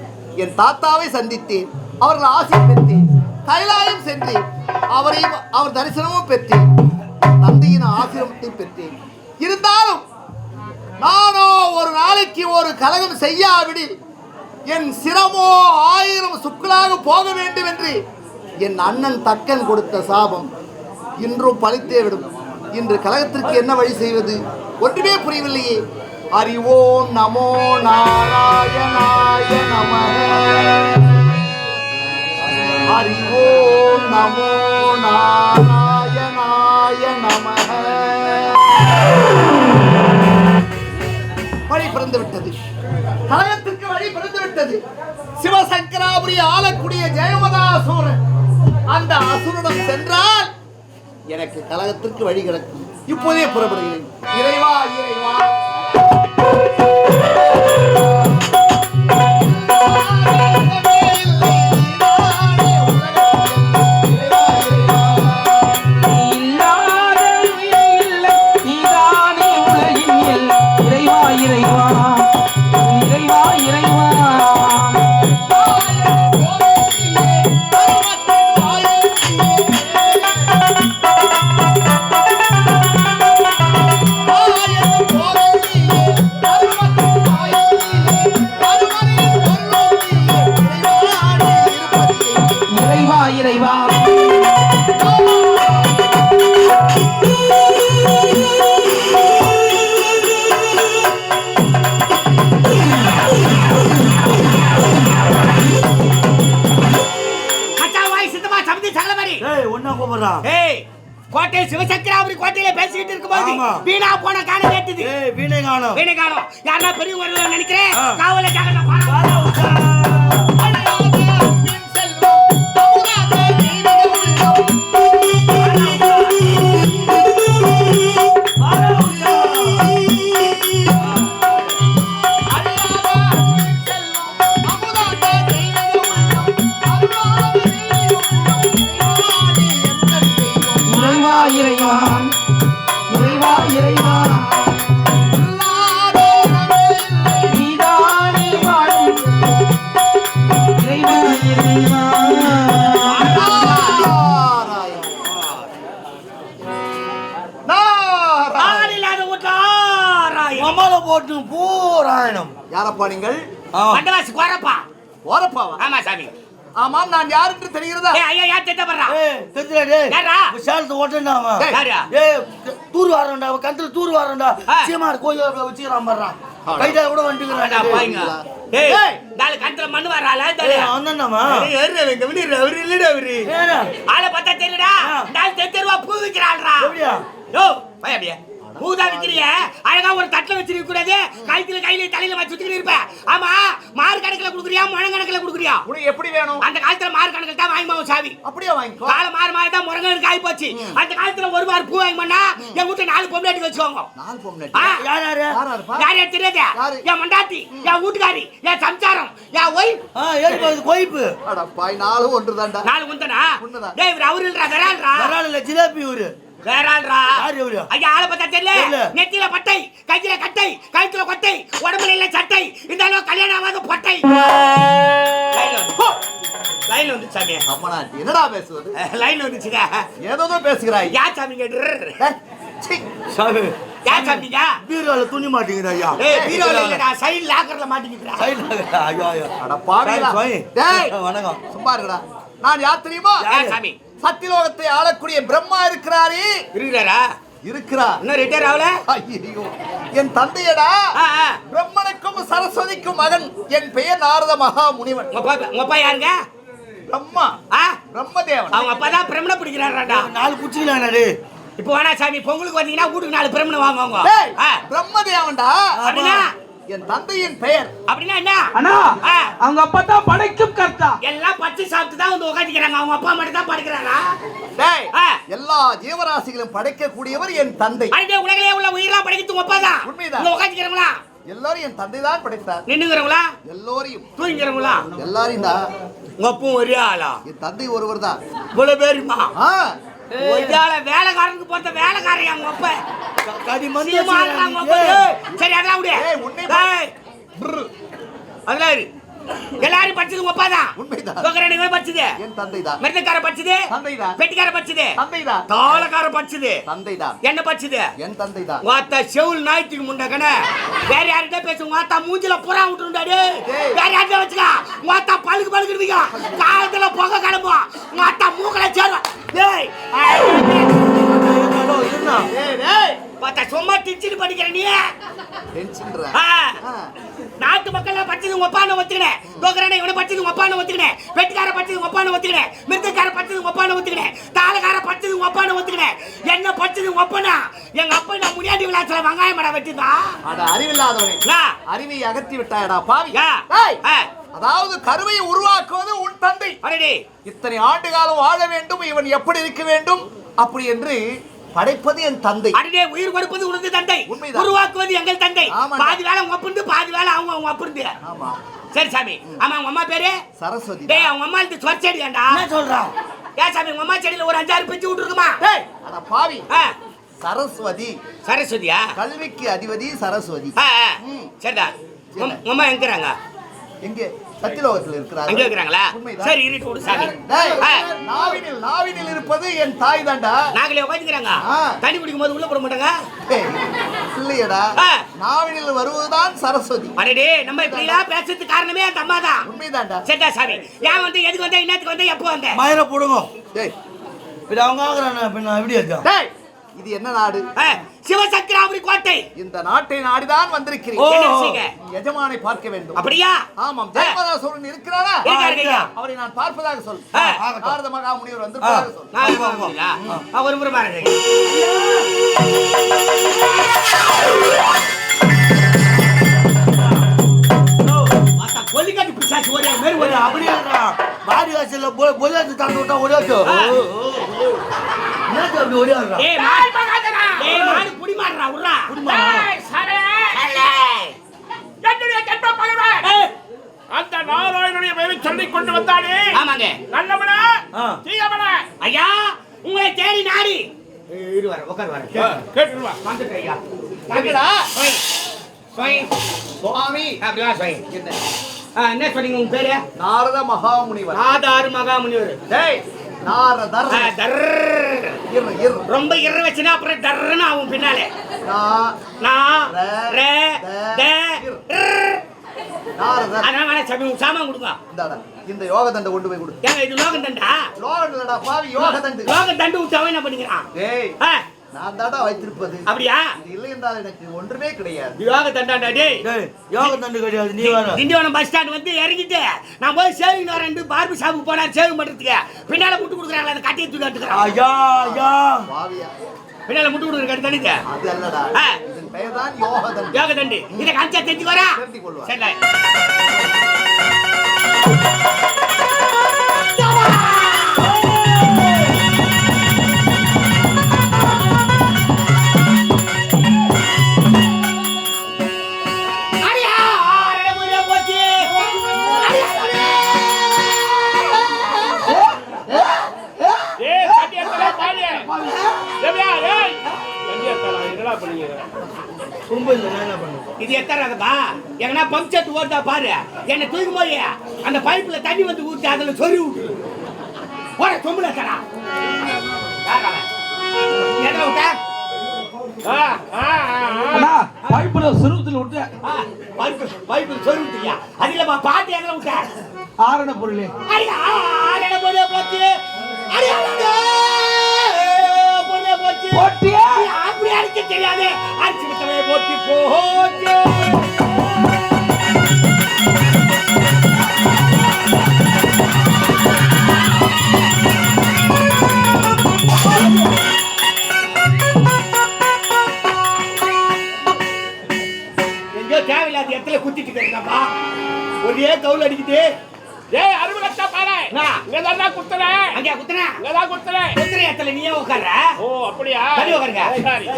S5: என் தாத்தாவை சந்தித்தேன், அவர்கள் ஆசை பெற்றேன். கைலாயம் சென்றேன், அவர் தரிசனமும் பெற்றேன். தந்தையின் ஆசிரமத்தை பெற்றேன். இருந்தாலும் நானோ ஒரு நாளைக்கு ஒரு கலகம் செய்யாவிடில் என் சிரமோ 1000 சுக்களாக போக வேண்டும் என்று என் அண்ணன் தக்கன் கொடுத்த சாபம் இன்றும் பழித்தே விடும். இன்று கலகத்திற்கு என்ன வழி செய்வது ஒன்றுமே புரியவில்லையே. அறிவோம் நமோ நாராயணாய நமः. அறிவோம் நமோ நாராயணாய நமः. வழி பிறந்து விட்டது, கலகத்திற்கு வழி பிறந்து விட்டது. சிவசங்கராபுரி ஆளக்கூடிய ஜெயமதாசூரன் அந்த அசுரனிடம் சென்றால் எனக்கு கலகத்திற்கு வழி கிடக்கும். இப்போதே புறப்படுகிறேன். இறைவா இறைவா
S2: கோட்டை சிவசங்கராபுரி கோட்டையில பேசிக்கிட்டு இருக்கும்போது வீணா போன காண கேட்டது.
S4: வீணை காணோம்
S2: யாரா பெரியவங்க நினைக்கிறேன். காவலுக்காக
S5: யாரப்பா நீங்கள்?
S2: மண்டவாசி கோரப்பா.
S5: கோரப்பாவா?
S2: ஆமா சாமி.
S5: ஆமாம், நான் யார் என்று தெரிகிறதா?
S2: ஐயா யார் தெரியப்படுறா?
S4: தெரியுதா டேய்?
S2: யாரா?
S4: விசாலத்தை ஓட்டண்டாமா?
S2: யாரா?
S4: தூர் வாரண்டா, கந்தல தூர் வாரண்டா. சீமார் கோயில்ல வச்சிராம பண்றா. கையில கூட வண்டிங்கடா
S2: பாய்ங்க. டேய் நாளை கந்தல மண்ணு வரால டேய்.
S4: அண்ணனமா?
S2: ஏறவே கவனிற அவர் இல்லடா அவரு. ஆள பார்த்தா தெரியடா. நாள் தெருவா பூ விக்கிறாள்டா.
S4: எப்படியா?
S2: யோ பை அப்படியே. பூதா விக்கிறிய அழகா ஒரு தட்டல வச்சிருக்க கூடாது. கையில தலையில வச்சு சுத்திட்டு இருப்ப. ஆமா, மார் கணக்குல குடுக்குறியா முழங்க கணக்குல குடுக்குறியா?
S5: உனக்கு எப்படி வேணும்?
S2: அந்த காலத்துல மார் கணக்குல தான் வாங்கிமாவும் சாவி.
S5: அப்படியே வாங்கிக்கோ.
S2: கால மார் தான் முழங்கனுக்கு ஆயி போச்சு. அந்த காலத்துல ஒரு மார் பூ வாங்கிமன்னா எங்க வீட்ல 4 பொம்னாட்டி வச்சுவாங்க.
S5: 4 பொம்னாட்டி?
S2: யாரு தெரியாதே? என் மண்டாட்டி, என் வீட்டுக்காரி, என் சம்சாரம், என் ஒய்ஃப்.
S4: ஒய்ஃப்.
S5: அட பாய், 4 ஒன்றுதான்டா.
S2: 4 ஒன்றா? டேய் இவர் அவரு இல்லடா,
S4: விரால் இல்ல, ஜிலேபி இவரு.
S2: வேறாள்ரா.
S4: யார் இவரு?
S2: ஐயா ஆளை பார்த்தா தெரியல. நெத்தியில பட்டை, கையில கட்டை, கழுத்துல கொட்டை, உடம்புல இல்ல சட்டை, இந்த கல்யாணம் ஆகாத பட்டை. லைன் வந்து சாமி.
S5: அம்மனா என்னடா பேசுவது?
S2: லைன் வந்துச்சுங்க.
S5: ஏதோ பேசுகிறாய்.
S2: யா சாமி கேட்டு
S4: சாமி
S2: யா சாமிங்க?
S4: பீரோல துணி மாட்டீங்கடா ஐயா.
S2: ஏய் பீரோல இல்லடா, சைடு லாக்கர்ல மாட்டீங்கடா.
S4: சைடு ஐயோ ஐயோ.
S5: அட பாவிகளா. டேய்
S4: வணக்கம்.
S5: சும்மா இருடா. நான் யார் தெரியுமா?
S2: யா சாமி.
S5: சத்தியலோகத்தை ஆளக்கூடிய பிரம்மா இருக்கிறாரே.
S2: இருக்கிறாரா?
S5: இருக்கிறார்.
S2: இன்னும் ரிட்டையர் ஆகல?
S5: ஐயோ, என் தந்தையடா. பிரம்மனுக்கும் சரஸ்வதிக்கும் மகன். என் பெயர் நாரத மகா முனிவன்.
S2: உங்க அப்பா யாருங்க?
S5: பிரம்மா. பிரம்மதேவன்.
S2: அவங்க அப்பா தான் பிரம்மனை பிடிக்கிறாராடா.
S4: 4 குச்சிங்களாடா.
S2: இப்போ வேணா சாமி, பொங்கலுக்கு வந்தீங்கன்னா வீட்டுக்கு 4 பிரம்மனை வாங்குவாங்க.
S5: பிரம்மதேவன்டா.
S2: அப்படின்னா
S5: என் தந்தையின் பெயர்
S2: அப்படின்னா என்ன?
S1: அண்ணா
S2: ஆ.
S1: அவங்க அப்பா தான் படைக்கும் கர்த்தா.
S2: எல்லாம் பச்சை சாப்பிட்டு தான் வந்து உட்காந்துக்கிறாங்க. அவங்க அப்பா மட்டும் தான் படைக்கிறாங்க.
S5: டேய்,
S2: ஆ.
S5: எல்லா ஜீவராசிகளும் படைக்கக்கூடியவர் என் தந்தை.
S2: அடே உலகிலே உள்ள உயிரெல்லாம் படைக்கிறது உங்க அப்பா தான்.
S5: உண்மைதான்.
S2: இங்க உட்காந்துக்கிறவங்களா?
S5: எல்லாரும் என் தந்தை தான் படைத்தார்.
S2: நின்னுக்கிறவங்களா?
S5: எல்லோரையும்
S2: தூங்கிக்கிறவங்களா?
S5: எல்லாரையும் தான்.
S2: உங்க அப்பவும் ஒரே ஆளா?
S5: என் தந்தை ஒருவர் தான்.
S2: இவ்வளவு பேருமா?
S5: ஆ,
S2: வேலைக்காரனுக்கு போட்ட வேலைக்காரன் அவங்க அப்பா.
S4: கடி மந்தி
S2: சீமா ஆடுறாங்க உங்க அப்பா. ஏய், சரி அதெல்லாம் விடு.
S5: ஏய், உன்னை
S2: ஏய், brr. அதெல்லாம் இரு. எல்லாரும் படிச்சது உங்க அப்பா தான்.
S5: உண்மைதான்.
S2: தோக்கரனுக்கு படிச்சது
S5: என் தந்தை தான்.
S2: மிருதக்கார படிச்சது
S5: தந்தை தான்.
S2: பெட்டிக்கார படிச்சது
S5: தந்தை தான்.
S2: தாளக்கார படிச்சது
S5: தந்தை தான்.
S2: என்ன படிச்சது
S5: என் தந்தை தான்.
S2: வாத்தா செவுல் நாய்த்துக்கு முண்டக்கன வேற யார்கிட்ட பேசு வாத்தா மூஞ்சில புறா விட்டுருந்தாடு
S5: டேய்.
S2: வேற யார்கிட்ட வச்சுக்கா வாத்தா பழுக்கு பழுக்குறீங்க காலத்துல புகை கிளம்பும் வாத்தா மூக்கல சேரும் டேய்
S5: டேய், டேய்,
S2: வாத்தா சும்மா டிச்சிட்டு படிக்கிற நீ
S5: டென்ஷன்டா.
S2: ஆ. நாட்டு மக்கள் படிச்சது உங்க அப்பான்னு ஒத்துக்கினேன் தோக்கரனை இவனை படிச்சது உங்க அப்பான்னு ஒத்துக்கினேன் வெட்டிக்கார படிச்சது உங்க அப்பான்னு ஒத்துக்கினேன் மிருதக்கார படிச்சது உங்க அப்பான்னு ஒத்துக்கினேன் தாளக்கார படிச்சது உங்க அப்பான்னு ஒத்துக்கினேன் என்ன படிச்சது உங்க அப்பனா எங்க அப்பா நான் முனியாண்டி விளையாட்டுல வெங்காயம் மட வெட்டிதா
S5: அட அறிவில்லாதவனே,
S2: நான்
S5: அறிவை அகற்றி விட்டாயடா பாவி.
S2: யா.
S5: டேய்,
S2: ஆ.
S5: அதாவது கருவையை உருவாக்குவது உன் தந்தை.
S2: அடடே
S5: இத்தனை ஆண்டு காலம் வாழ வேண்டும், இவன் எப்படி இருக்க வேண்டும் அப்படி என்று படைப்பது என் தந்தை.
S2: அடடே உயிர் கொடுப்பது உனது தந்தை
S5: உண்மைதான்.
S2: உருவாக்குவது எங்கள் தந்தை
S5: ஆமாண்டா.
S2: பாதி வேலை உங்க அப்புண்டு பாதி வேலை அவங்க அப்புண்டு
S5: ஆமா,
S2: சரி சாமி ஆமா உங்க அம்மா பேரு
S5: சரஸ்வதி.
S2: டேய் அவங்க அம்மா இது சொற்செடி ஏண்டா
S4: என்ன சொல்றான்?
S2: ஏன் சாமி உங்க அம்மா செடியில ஒரு 5-6 பிச்சு விட்டுருக்குமா
S5: டேய், அட பாவி,
S2: ஆ.
S5: சரஸ்வதி
S2: சரஸ்வதியா
S5: கல்விக்கு அதிபதி சரஸ்வதி.
S2: ஆ, ஆ.
S5: ம்.
S2: சரிடா உங்க அம்மா எங்கிறாங்க
S5: எங்கே? சத்தியலோகத்தில் இருக்கிறார்.
S2: அங்க இருக்கிறாங்களா
S5: உண்மைதான்.
S2: சரி இருட்டு விடு சாமி
S5: டேய்,
S2: ஆ.
S5: நாவினில் இருப்பது என் தாய் தாண்டா.
S2: நாங்களே உட்காந்துக்கிறாங்க
S5: ஆ.
S2: தண்ணி குடிக்கும் போது உள்ள போட மாட்டாங்க
S5: டேய், இல்லையடா,
S2: ஆ.
S5: நாவினில் வருவதுதான் சரஸ்வதி.
S2: அடடே நம்ம இப்படிலாம் பேசுறதுக்கு காரணமே அந்த அம்மா தான்
S5: உண்மைதான்டா.
S2: சரிடா சாமி ஏன் வந்து எதுக்கு வந்த இன்னத்துக்கு வந்த எப்போ வந்த
S4: மயிரை போடுங்க.
S5: டேய்,
S4: இது அவங்க ஆகுறானே பின்ன எப்படி இருக்கா?
S5: டேய், இது என்ன நாடு?
S2: சிவசக்கராபுரி கோட்டை
S5: இந்த நாட்டை நாடிதான் வந்திருக்கிறேன்.
S2: என்ன விஷயங்க?
S5: எஜமானை பார்க்க வேண்டும்.
S2: அப்படியா
S5: ஆமாம், ஜெயமதாசூரன் இருக்கிறாரா?
S2: இருக்காரு ஐயா.
S5: அவரை நான் பார்ப்பதாக சொல்.
S2: ஆ.
S5: நாரத மகாமுனிவர் வந்திருப்பதாக சொல்.
S2: நான் போறீங்களா ஒரு முறை பாருங்க கொல்லிக்காட்டு பிசாசு ஒரே மாதிரி
S4: ஒரு அப்படியே பாடி வாசல்ல பொலியாச்சு தாண்டி விட்டா ஒடியாச்சு. என்னது அப்படி ஒடியாடுறா?
S2: ஏய் மாடு புடி மாடுறா உர்றா
S3: ஏய், சரே! என்னுடைய கெட்ட பகைவன்! அந்த நாராயணனுடைய பெயரை சொல்லிக் கொண்டு வந்தானே
S2: ஆமாங்க
S3: நல்லவனா
S4: ஆ.
S3: தீயவனா
S2: ஐயா உங்களை தேடி நாடி இரு வர உட்கார் வர
S3: கேட்டுருவா
S2: வந்துட்டேன் ஐயா
S5: எங்கடா?
S2: போய் போய்
S5: சுவாமி,
S2: அப்படியா போய்
S5: என்ன?
S2: என்ன சொன்னீங்க உங்க பேரு
S5: நாரத மகாமுனிவர்.
S2: நாதாறு மகாமுனிவர்
S5: டேய், நாரதர். இரு.
S2: ரொம்ப இற வச்சுனா அப்புறம் டர்ன்னு ஆகும் பின்னாலே
S5: நா-
S2: நான் ரே த
S5: நாரதர்.
S2: அதனால சாமி சாமான் கொடுங்க
S5: இந்தாடா, இந்த யோக தண்டை கொண்டு போய் கொடு.
S2: ஏங்க இது லோகம் தண்டா
S5: லோகம் இல்லடா பாவி, யோக தண்டு.
S2: லோகம் தண்டு விட்டாவே என்ன பண்ணிக்கிறான்
S5: டேய்,
S2: ஆ,
S5: நான் தாண்டா வைத்திருப்பது.
S2: அப்படியா
S5: இது இல்லை என்றால் எனக்கு ஒன்றுமே கிடையாது.
S2: யோக தண்டாண்டா டேய்
S4: டேய், யோக தண்டு கிடையாது, நீ வேற.
S2: திண்டிவனம் பஸ் ஸ்டாண்ட் வந்து இறங்கிட்டு நான் போய் சேவிங் வரேன் பார்பு ஷாப்புக்கு போனா சேவிங் பண்றதுக்கு பின்னால முட்டு கொடுக்குறாங்களா அந்த கட்டியை தூக்கி எடுத்துக்கிறான்
S4: ஐயா ஐயா.
S5: பாவியா,
S2: பின்னால முட்டு கொடுக்குற கட்டி தண்ணிக்கு
S5: அது அல்லடா.
S2: ஆ.
S5: இதன் பெயர் தான் யோக தண்டு.
S2: யோக தண்டு இதை காமிச்சா தெரிஞ்சு வரா
S5: தெரிந்து கொள்வார்.
S2: சரி
S3: ஏய் சட்டியத்தல பாரு ஏபியா ஏய் சட்டியத்தல என்னடா பண்ணீங்க
S4: ரொம்ப இல்லை, நான் என்ன பண்ணுவேன்?
S2: இது எத்தராதப்பா எங்கன்னா பம்ப் செட் ஓடுதா பாரு என்னை தூக்கி போய் அந்த பைப்புல தண்ணி வந்து ஊற்றி அதுல சொறி விட்டு போற சொம்புல தரா எதில் விட்ட
S1: அண்ணா பைப்புல சுருத்துல விட்டு
S2: பைப்புல சொறி விட்டியா அது இல்லப்பா பாட்டு எதில் விட்ட
S1: ஆரண பொருளே
S2: அடியா ஆரண போதே போச்சு அடியா போதே போச்சு
S1: போட்டியா?
S2: அப்படி அடிக்க தெரியாது அடிச்சு விட்டவே போச்சு போச்சு எங்கேயோ தேவையில்லாத அடிக்குது
S3: ஏய் அருவகட்ட பாரு
S2: என்ன?
S3: இங்க தான் குத்துற
S2: அங்கயா குத்துற
S3: இங்க தான் குத்துற
S2: குத்துற இடத்துல நீயே உட்கார்ற
S3: ஓ அப்படியா
S2: தள்ளி உட்காருங்க.
S3: சரி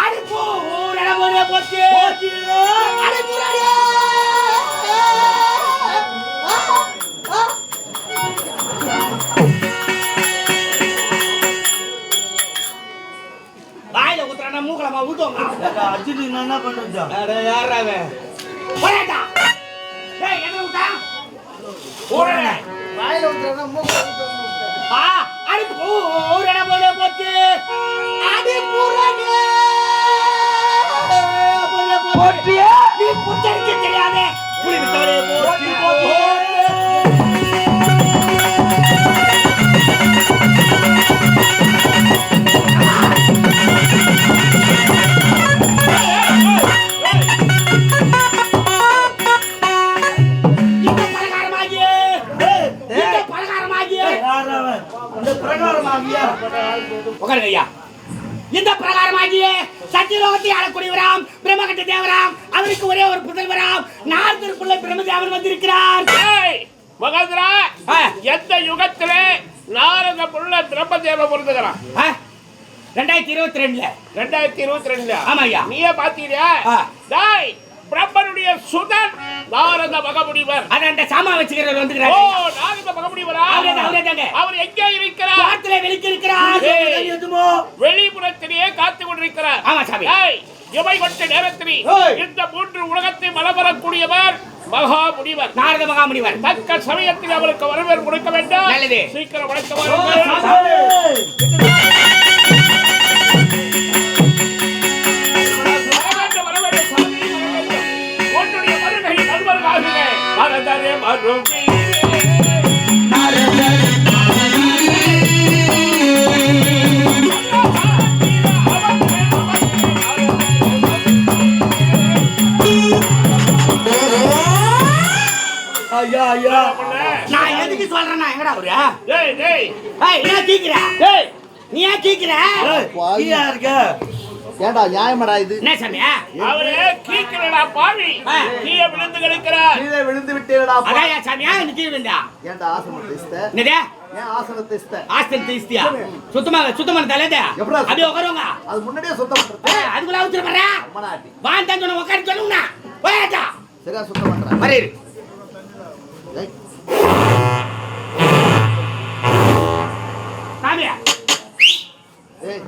S2: அடி போ ஊரட போறே போச்சு அடி புறாடி வாயில குத்துறனா மூக்கலமா ஊத்துவாங்க
S4: அர்ஜுன் என்ன பண்றதா
S2: அட யாரா அவன் போடா டேய் என்ன விட்டா
S3: போறே
S5: வாயில ஊத்துறனா மூக்கு
S2: ஆ அடி ஊரட போறே போச்சு அடி புறாடி
S1: போற்றியே
S2: நீ புத்தரிக்க தெரியாதே புலி விட்டவரே போற்றி போற்றி இந்த பலகாரமாகியே இந்த பலகாரமாகியே
S4: யாரவன் இந்த பிரகாரமாகியா
S2: உட்காருங்க ஐயா இந்த பிரகாரமாகியே சத்தியலோகத்தை ஆளக்கூடியவராம் பிரம்மகட்ட தேவராம் அவருக்கு ஒரே ஒரு புதல்வராம் நாரதருக்குள்ள பிரம்மதேவன் வந்திருக்கிறார்
S3: ஏய் மகேந்திரா எந்த யுகத்திலே நாரத புள்ள பிரம்மதேவ பொருந்துகிறான்
S2: 2022ல
S3: 2022
S2: ஆமா ஐயா.
S3: நீயே பாத்தீங்களா
S2: ஆ.
S3: டேய் பிரம்மனுடைய சுதன் நாரத மகமுனிவர்
S2: அத அந்த சாமா வச்சுக்கிறவர்
S3: ஓ
S2: வந்துக்கிறார்
S3: நாரத மகமுனிவரா
S2: அவரே தாங்க
S3: அவர் எங்கே இருக்கிறார்
S2: காத்துல வெளிக்கு இருக்கிறார்
S3: ஏய்.
S2: எதுமோ
S3: வெளிப்புறத்திலேயே காத்து கொண்டிருக்கிறார்
S2: ஆமா சாமி
S3: ஏய் இவை கொண்ட நேரத்தில்
S2: ஏய்.
S3: இந்த மூன்று உலகத்தை மலபரக்கூடியவர் மகாமுனிவர்
S2: நாரத மகாமுனிவர்
S3: தக்க சமயத்தில் அவருக்கு வரவேற்பு கொடுக்க வேண்டும்
S2: நல்லது.
S3: சீக்கிரம் வணக்க வாருங்கள் வரவேண்டும், சாமி, வரவேண்டும். உன்னுடைய வருகை நல்வருகாகுக. மறந்தரே மறுபடி.
S4: ஐயா ஐயா
S2: நான் எதுக்கு சொல்றேன்னா எங்கடா அவரு
S3: டேய் டேய்
S2: ஏய் என்ன கீக்குற
S3: டேய்
S2: நீ ஏன் கீக்குற
S4: கீழே இருக்க
S5: ஏண்டா நியாயமாடா இது
S2: என்ன சாமி
S3: அவரே கீக்கிறடா பாவி
S2: ஆ.
S3: கீழே விழுந்து கிடக்கிறார்
S5: கீழே விழுந்து விட்டேடா
S2: அதான் சாமியா நீ கீழ வேண்டா
S5: ஏண்டா ஆசனத்தை இஸ்த
S2: என்னடே
S5: ஏன் ஆசனத்தை இஸ்த
S2: ஆஸ்தன் தீஸ்தியா சுத்தமான தலைதே
S5: எப்படா?
S2: அப்படியே உட்காருங்க
S5: அது முன்னாடியே சுத்தம் பண்றது
S2: அதுக்குள்ள ஊத்துற பாரு
S5: அம்மனாட்டி
S2: வாந்தான் சொன்ன உட்கார சொல்லுங்கண்ணா போயாச்சா
S5: சரியா சுத்தம் பண்றேன்
S2: மறி
S5: ஏய்,
S2: சாமியா
S5: ஏய்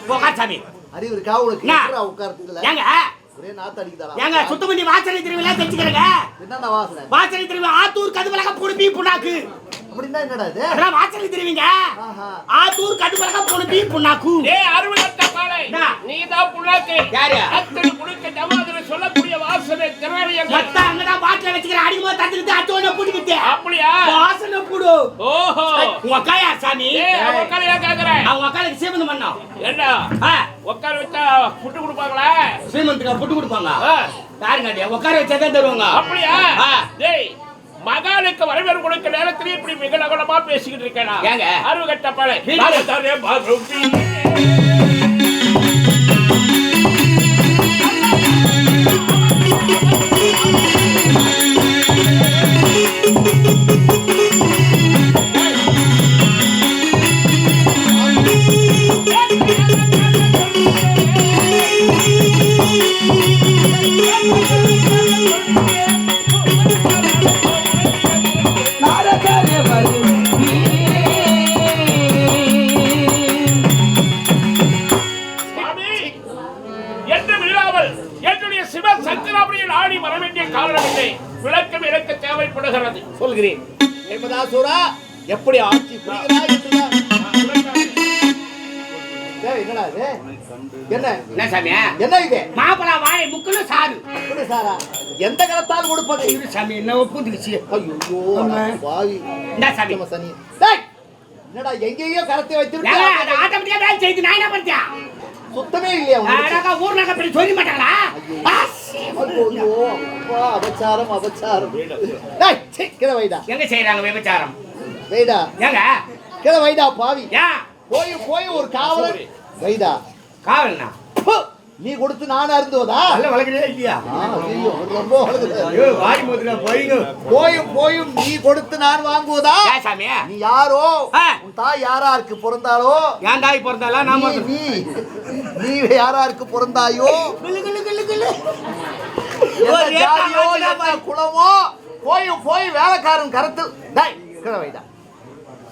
S2: உட்கார் சாமி
S5: அறிவு இருக்கா உனக்கு
S2: என்ன?
S5: எப்படிடா உட்கார்றதுல
S2: ஏங்க
S5: ஒரே நாத்து அடிக்குதாடா
S2: ஏங்க சுத்தம் பண்ணி வாசனை திருவிழா தெரிஞ்சுக்கிறேங்க
S5: என்னடா வாசனை
S2: வாசனை திருவி ஆத்தூர் கதுவலக புடுப்பி புண்ணாக்கு
S5: அப்படின்னா என்னடா இது
S2: அதெல்லாம் வாசனை திருவிங்க
S5: ஆஹா
S2: ஆத்தூர் கதுவலக புடுப்பி புண்ணாக்கு
S3: டேய் அருவகட்ட பாலை
S2: என்ன?
S3: நீதான் புண்ணாக்கு
S2: யாரு?
S3: அத்தனை புழுக்க ஜவாதுல சொல்லக்கூடிய வாசனை திரவியங்கள்
S2: மொத்த அங்கதான் பாட்டில வச்சுக்கிற அடிக்கும்போது தத்துக்கிட்டு அச்சோன புடிக்கிட்டு
S3: அப்படியா
S2: வாசனை புடு
S3: ஓஹோ
S2: உங்க அக்காயா சாமி
S3: ஏய் அவன் உட்காரையா கேக்குறேன்
S2: அவங்க அக்காளுக்கு சீமந்தம் பண்ணோம்
S3: என்ன
S2: ஆ,
S3: உட்கார வச்சா புட்டு கொடுப்பாங்களா
S2: சீமந்தத்துக்கு புட்டு கொடுப்பாங்க
S3: ஆ,
S2: யாருங்க உட்கார வச்சாதான் தருவாங்க
S3: அப்படியா
S2: ஆ.
S3: டேய் மகானுக்கு வரவேற்பு கொடுக்க நேரத்திலே இப்படி மிக நகலமா பேசிக்கிட்டு இருக்கேனா
S2: ஏங்க?
S3: அருவகட்ட பாலை
S2: வீடு.
S3: தானே மறுபடி.
S1: நாரதரே
S3: சுவாமி, என்று விழாமல் என்னுடைய சிவ சங்கராபுரியில் ஆடி வர வேண்டிய காரணமில்லை விளக்கம் எனக்கு தேவைப்படுகிறது சொல்கிறேன்
S5: என்பதா சூரா எப்படி ஆட்சி புரிகிறா என்றுதான் ஏய், என்னடா இது என்ன
S2: என்ன சாமி
S5: என்ன இது
S2: மாப்பிளா வாழை முக்குன்னு சாரு
S5: எப்படி சாரா எந்த கரத்தால் கொடுப்பது
S2: இரு சாமி என்ன ஒப்புந்துக்குச்சு
S5: ஐயோ வாய்
S2: இந்த சாமி
S5: சனி டேய் என்னடா எங்கேயோ கரத்தை வைத்து
S2: ஏங்க, அது ஆட்டோமேட்டிக்கா வேலை செய்து நான் என்ன பண்ணியா
S5: சுத்தமே இல்லையா உங்களுக்கு
S2: ஊர்ல அப்படி சொல்லி மாட்டாங்களா
S5: ஐயோ அப்பா அபச்சாரம் அபச்சாரம் டேய் சீ கீழ வைடா
S2: எங்க செய்யறாங்க விபச்சாரம்
S5: வைடா
S2: ஏங்க
S5: கீழ வைடா பாவி
S2: ஏன்
S5: போய் ஒரு காவலர் வைடா
S2: காவல்னா
S5: பு, நீ கொடுத்து நான் அருந்துவதா?
S2: நல்ல வளர்க்குறியா இல்லையா?
S5: ஐயோ, ரொம்ப வளர்க்குது.
S2: ஐயோ, வாய் மூத்திர போயிங்க.
S5: போயும் நீ கொடுத்து நான் வாங்குவதா?
S2: ஏன் சாமி?
S5: நீ யாரோ?
S2: ஆ.
S5: உன் தாய் யாராருக்கு பிறந்தாலோ?
S2: என் தாய் பிறந்தால நான்
S5: நீ நீ யாராருக்கு பிறந்தாயோ? என்ன ஜாதியோ என்ன குலமோ போய் வேலைக்காரன் கருத்து டேய் கீழே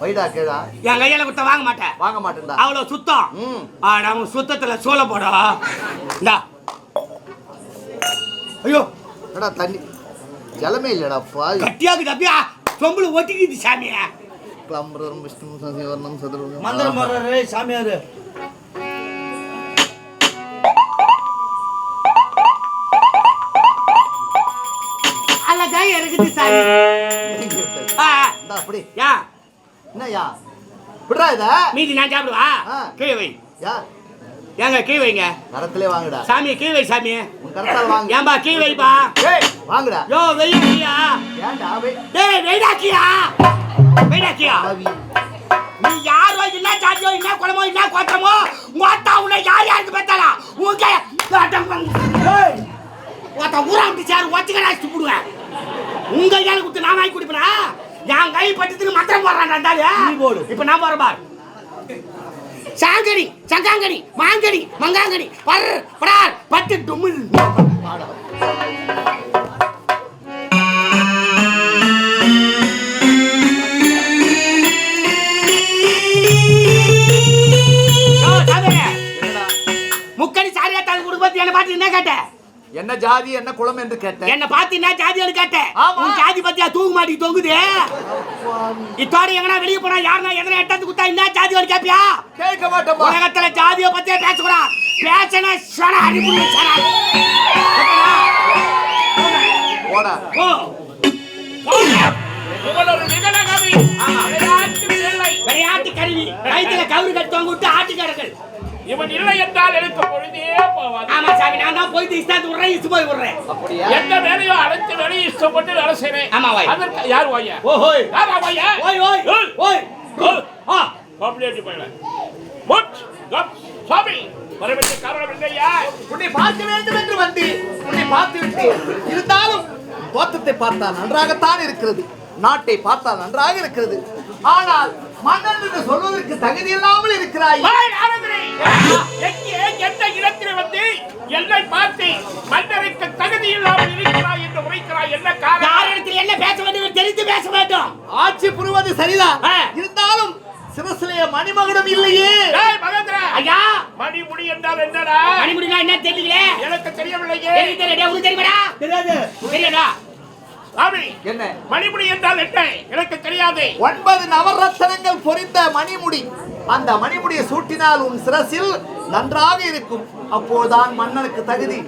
S5: வைடா கீழா.
S2: என் கையில கொடுத்த வாங்க மாட்டேன்.
S5: வாங்க மாட்டேன்டா.
S2: அவ்வளவு சுத்தம். நம்ம சுத்தத்துல சோள போடா. இந்தா. ஐயோ
S5: என்னடா தண்ணி ஜலமே இல்லடாப்பா.
S2: கட்டியாக்குது அப்படியா சொம்புல ஒட்டிக்குது சாமியா.
S5: கிளம்புறோம் விஷ்ணு சசிவர்ணம் சதுரம்
S4: மந்திரம் போடுறாரு சாமியாரு.
S2: அழகா இருக்குது சாமி.
S5: அப்படி
S2: யா
S5: என்னய்யா விடுறா இத
S2: மீதி நான் சாப்பிடுவா. கீழே வை.
S5: யா
S2: ஏங்க கீழே வைங்க.
S5: கரத்திலே வாங்குடா.
S2: சாமி கீழே வை சாமி.
S5: உன் கரத்தால வாங்கு.
S2: ஏன்பா கீழே வைப்பா.
S5: ஏய் வாங்குடா.
S2: யோ வெய்யா.
S5: ஏன்டா
S2: டேய் வெய்டாக்கியா. வெய்டாக்கியா. நீ யாரோ என்ன சாதியோ என்ன குலமோ என்ன கோத்தமோ மொத்தா உன்னை யாருக்கு பத்தலா உங்க ஏய் மொத்தா ஊரா விட்டு சார் ஒத்துக்கடா சுடுவேன். உங்க கையால குத்து நான் வாங்கி குடிப்பேனா? என் கை பட்டத்துக்கு மந்திரம் போடுறான். இப்ப நான் போற பார். சாங்கடி சங்காங்கடி மாங்கடி மங்காங்கடி பர் பரார் பட்டு டுமில். முக்கடி சாரியா தாங்க குடும்பத்து என்ன பார்த்து என்ன கேட்ட?
S5: என்ன ஜாதி என்ன குலம் என்று கேட்டேன்.
S2: என்ன பார்த்து என்ன ஜாதின்னு கேட்டேன்.
S5: ஆமா.
S2: உன் ஜாதி பத்தியா தூக்கு மாட்டி தொங்குது. இத்தோட எங்கனா வெளிய போனா யாருனா எதனா எட்டத்து குத்தா என்ன ஜாதின்னு கேப்பியா?
S5: கேட்க மாட்டேன்.
S2: உலகத்துல ஜாதியை பத்தியே பேசக்கூடாது. பேசனா சன அடிப்புடி சன.
S5: போடா.
S2: ஓ
S3: இவளொரு விகடகவி.
S2: விளையாட்டு கருவி கைத்துல கவுரு கட்டுவாங்க விட்டு ஆட்டுக்காரர்கள்.
S3: இவன் இல்லை என்றால் எனக்கு பொழுதே போவாது.
S2: ஆமா சாமி நான் தான் போயிட்டு இஷ்டத்து விடுறேன் இஷ்ட போய் விடுறேன்.
S5: அப்படியா?
S3: எந்த வேலையோ அழைத்து வேலையை இஷ்டப்பட்டு வேலை செய்றேன்.
S2: ஆமா வாய்.
S3: அதற்கு யார் வாயா?
S2: ஓஹோய்.
S3: யாரா வாயா?
S2: ஓய் ஓய் ஓய். ஆ
S3: கம்ப்ளீட் பண்ணல. முட் கப் சாமி வரவேண்டிய காரணம் இல்லையா?
S5: உன்னை பார்க்க வேண்டும் என்று வந்து உன்னை பார்த்து விட்டேன். இருந்தாலும் தோற்றத்தை பார்த்தால் நன்றாகத்தான் இருக்கிறது. நாட்டை பார்த்தால் நன்றாக இருக்கிறது. ஆனால் மன்னன் என்று சொல்வதற்கு தகுதி இல்லாமல் இருக்கிறாய்.
S3: எந்த இடத்திலே வந்து என்னை பார்த்து மன்னருக்கு தகுதி இல்லாமல் இருக்கிறாய் என்று உரைக்கிறாய். என்ன காரணம்?
S2: யார் இடத்துல என்ன பேச வேண்டும் தெரிந்து பேச வேண்டும்.
S5: ஆட்சி புரிவது சரிதான். இருந்தாலும் சிவசிலைய மணிமகுடம் இல்லையே.
S3: டேய் மகேந்திரா.
S2: ஐயா
S3: மணிமுடி என்றால் என்னடா?
S2: மணிமுடினா என்ன தெரியல.
S3: எனக்கு தெரியவில்லையே.
S2: தெரியல உங்களுக்கு தெரியுமாடா?
S4: தெரியாது.
S2: தெரியாதா?
S3: சாமி
S5: என்ன
S3: மணிமுடி என்றால் என்ன? எனக்கு தெரியாது.
S5: 9 நவரத்தனங்கள் பொறிந்த மணிமுடி. அந்த மணிமுடியை சூட்டினால் உன் சிரசில் நன்றாக இருக்கும். அப்போதுதான் மன்னனுக்கு தகுதி.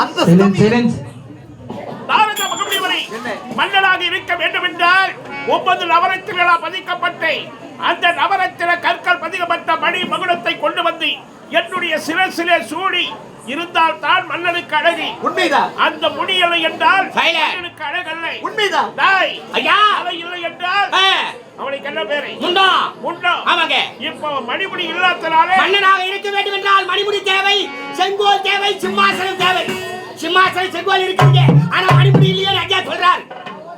S5: அந்த
S3: தாரக மகமுடிவரை
S5: என்ன?
S3: மன்னனாக இருக்க வேண்டும் என்றால் 9 நவரத்தினங்களால் பதிக்கப்பட்டு அந்த நவரத்தின கற்கள் பதிக்கப்பட்ட மணி மகுடத்தை கொண்டு வந்து என்னுடைய சிரசிலே சூடி இருந்தால் தான் மன்னனுக்கு அழகு.
S5: உண்மைதான்.
S3: அந்த முடியலை என்றால்
S2: சைல.
S3: மன்னனுக்கு அழகல்ல.
S5: உண்மைதான்.
S3: டேய்
S2: ஐயா
S3: அலை இல்லை என்றால் அவனுக்கு என்ன பேரு?
S2: முண்டா.
S3: முண்டா.
S2: ஆமாங்க.
S3: இப்போ மணிமுடி இல்லாதனாலே
S2: மன்னனாக இருக்க வேண்டும் என்றால் மணிமுடி தேவை, செங்கோல் தேவை, சிம்மாசனம் தேவை. சிம்மாசனம் செங்கோல் இருக்குங்க. ஆனா மணிமுடி இல்லையே ஐயா சொல்றார்.